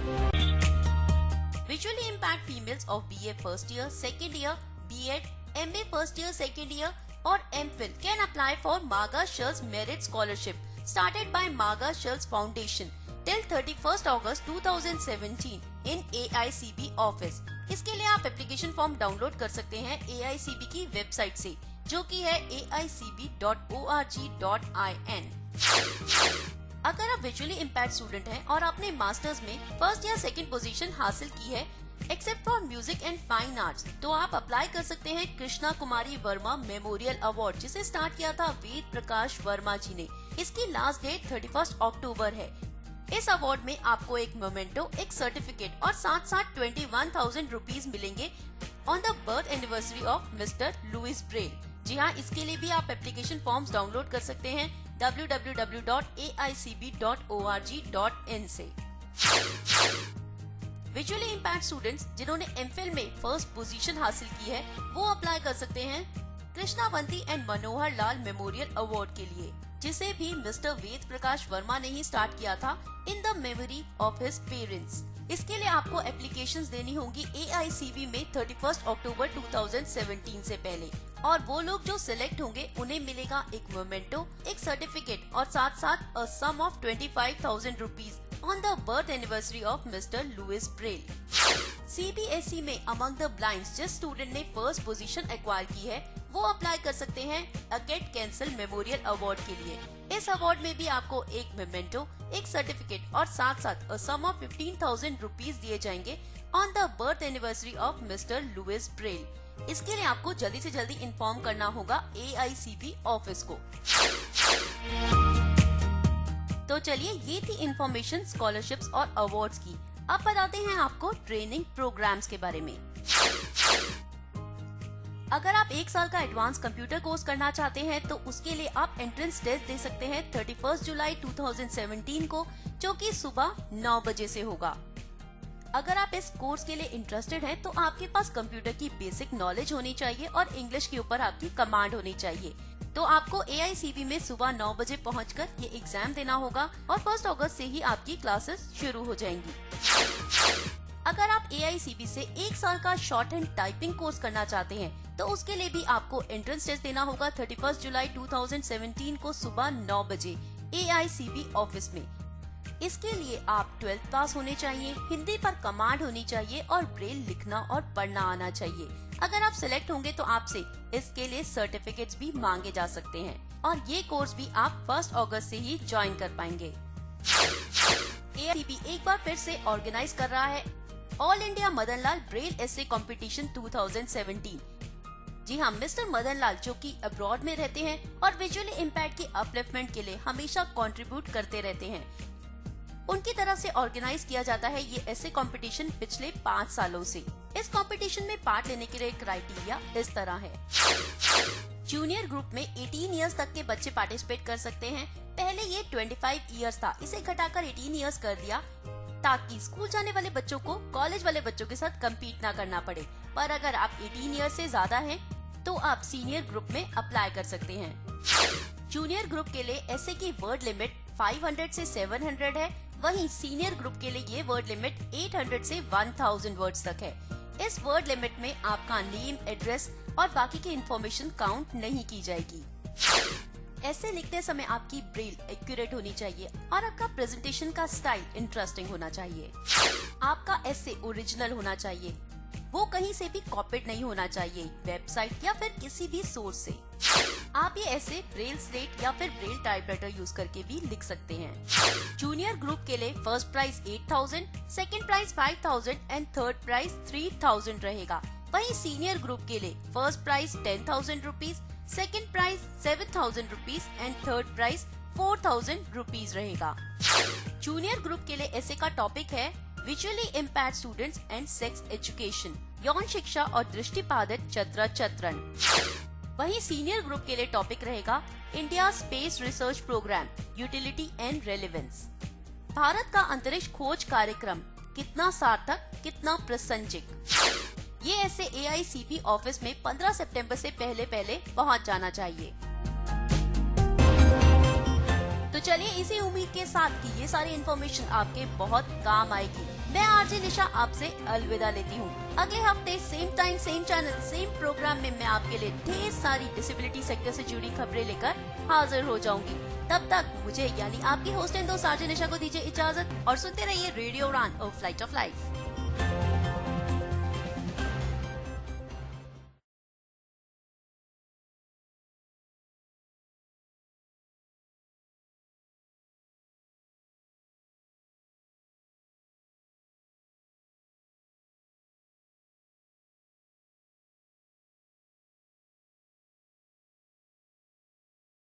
Visually impact females of BA first year, second year, B.Ed, MA first year, second year और MPhil कैन अप्लाई फॉर मागा शर्ल्स मेरिट स्कॉलरशिप स्टार्टेड बाय मागा शर्ल्स foundation till 31st August 2017 in AICB office. इसके लिए आप एप्लीकेशन फॉर्म डाउनलोड कर सकते हैं AICB की वेबसाइट से, जो कि है aicb.org.in। अगर आप विजुअली इम्पैक्ट स्टूडेंट हैं और आपने मास्टर्स में फर्स्ट या सेकंड पोजीशन हासिल की है except for music and fine arts, तो आप अप्लाई कर सकते हैं कृष्णा कुमारी वर्मा मेमोरियल अवार्ड, जिसे स्टार्ट किया था वेद प्रकाश वर्मा जी ने। इसकी लास्ट डेट 31 अक्टूबर है। इस अवार्ड में आपको एक मोमेंटो, एक सर्टिफिकेट और साथ साथ 21,000 रुपीज मिलेंगे on the birth anniversary of mister Louis Braille. जी हाँ, इसके लिए भी आप एप्लीकेशन फॉर्म्स डाउनलोड कर सकते हैं www.aicb.org.in से। विजुअली इम्पैक्ट स्टूडेंट्स जिन्होंने MPhil में फर्स्ट पोजीशन हासिल की है, वो अप्लाई कर सकते हैं Krishnavanti and Manohar Lal memorial award के लिए, जिसे भी मिस्टर वेद प्रकाश वर्मा ने ही स्टार्ट किया था in the memory of his parents. इसके लिए आपको एप्लीकेशंस देनी होंगी AICB में 31 अक्टूबर 2017 से पहले, और वो लोग जो सिलेक्ट होंगे उन्हें मिलेगा एक मोमेंटो, एक सर्टिफिकेट और साथ साथ a sum of 25,000 rupees on the birth anniversary of mister Louis Braille. CBSE में अमंग द ब्लाइंड्स जिस स्टूडेंट ने फर्स्ट पोजीशन एक्वायर की है, वो अप्लाई कर सकते हैं अकेट कैंसल मेमोरियल अवार्ड के लिए। इस अवार्ड में भी आपको एक मोमेंटो, एक सर्टिफिकेट और साथ साथ अ सम ऑफ 15,000 रुपीज दिए जाएंगे on the birth anniversary of mister Louis Braille. इसके लिए आपको जल्दी से जल्दी इन्फॉर्म करना होगा AICB ऑफिस को। तो चलिए, ये थी इन्फॉर्मेशन स्कॉलरशिप्स और अवार्ड्स की। अब बताते हैं आपको ट्रेनिंग प्रोग्राम्स के बारे में। अगर आप 1 साल का एडवांस कंप्यूटर कोर्स करना चाहते हैं, तो उसके लिए आप एंट्रेंस टेस्ट दे सकते हैं 31 जुलाई 2017 को, जो कि सुबह 9 बजे से होगा। अगर आप इस कोर्स के लिए इंटरेस्टेड हैं, तो आपके पास कंप्यूटर की बेसिक नॉलेज होनी चाहिए और इंग्लिश के ऊपर आपकी कमांड होनी चाहिए। तो आपको AICB में सुबह 9 बजे पहुंचकर ये एग्जाम देना होगा और 1 अगस्त से ही आपकी क्लासेस शुरू हो जाएंगी। अगर आप AICB से 1 साल का शॉर्ट हैंड टाइपिंग कोर्स करना चाहते हैं, तो उसके लिए भी आपको एंट्रेंस टेस्ट देना होगा 31 जुलाई 2017 को सुबह 9 बजे AICB ऑफिस में। इसके लिए आप 12th पास होने चाहिए, हिंदी पर कमांड होनी चाहिए और ब्रेल लिखना और पढ़ना आना चाहिए। अगर आप सिलेक्ट होंगे तो आपसे इसके लिए सर्टिफिकेट्स भी मांगे जा सकते हैं, और ये कोर्स भी आप 1 अगस्त से ही ज्वाइन कर पाएंगे। AICB एक बार फिर से ऑर्गेनाइज कर रहा है all India Madan Lal Braille एसे कॉम्पिटिशन 2017। जी हाँ, मिस्टर मदन लाल जो कि अब्रॉड में रहते हैं और विजुअली इम्पैक्ट की अपलिफ्टमेंट के लिए हमेशा कंट्रीब्यूट करते रहते हैं, उनकी तरफ से ऑर्गेनाइज किया जाता है ये ऐसे कंपटीशन पिछले 5 सालों से। इस कंपटीशन में पार्ट लेने के लिए क्राइटेरिया इस तरह है। जूनियर ग्रुप में 18 इयर्स तक के बच्चे पार्टिसिपेट कर सकते हैं। पहले ये 25 इयर्स था, इसे घटाकर 18 इयर्स कर दिया ताकि स्कूल जाने वाले बच्चों को कॉलेज वाले बच्चों के साथ कम्पीट ना करना पड़े। पर अगर आप 18 इयर्स से ज्यादा हैं, तो आप सीनियर ग्रुप में अप्लाई कर सकते हैं। जूनियर ग्रुप के लिए ऐसे की वर्ड लिमिट 500 से 700 है, वहीं सीनियर ग्रुप के लिए ये वर्ड लिमिट 800 से 1000 वर्ड्स तक है। इस वर्ड लिमिट में आपका नेम, एड्रेस और बाकी की इंफॉर्मेशन काउंट नहीं की जाएगी। ऐसे लिखते समय आपकी ब्रेल एक्यूरेट होनी चाहिए और आपका प्रेजेंटेशन का स्टाइल इंटरेस्टिंग होना चाहिए। आपका ऐसे ओरिजिनल होना चाहिए। वो कहीं से भी कॉपीड नहीं होना चाहिए, वेबसाइट या फिर किसी भी सोर्स से। आप ये ऐसे ब्रेल स्लेट या फिर ब्रेल टाइपराइटर यूज करके भी लिख सकते हैं। जूनियर ग्रुप के लिए first price 8,000, second price 5,000 and third price 3,000 रहेगा। वहीं सीनियर ग्रुप के लिए first price 10,000 rupees, second price 7,000 rupees and third price 4,000 rupees रहेगा। जूनियर ग्रुप के लिए ऐसे का टॉपिक है visually impaired students and sex education, यौन शिक्षा और दृष्टिबाधित चतरा चतरन। वहीं सीनियर ग्रुप के लिए टॉपिक रहेगा India space research programme, utility and relevance. Bharat का अंतरिक्ष खोज कार्यक्रम कितना सार्थक, कितना प्रासंगिक। ये ऐसे AICP ऑफिस में 15 सितंबर से पहले पहुंच जाना चाहिए। तो चलिए इसी उम्मीद के साथ कि ये सारी इन्फॉर्मेशन आपके बहुत काम आएगी, मैं आरजे निशा आपसे अलविदा लेती हूँ। अगले हफ्ते same time same channel same programme में मैं आपके लिए ढेर सारी डिसेबिलिटी सेक्टर से जुड़ी खबरें लेकर हाजिर हो जाऊंगी। तब तक मुझे यानी आपकी होस्ट एंड दोस्त आरजे निशा को दीजिए इजाजत और सुनते रहिए रेडियो उड़ान और फ्लाइट ऑफ लाइफ।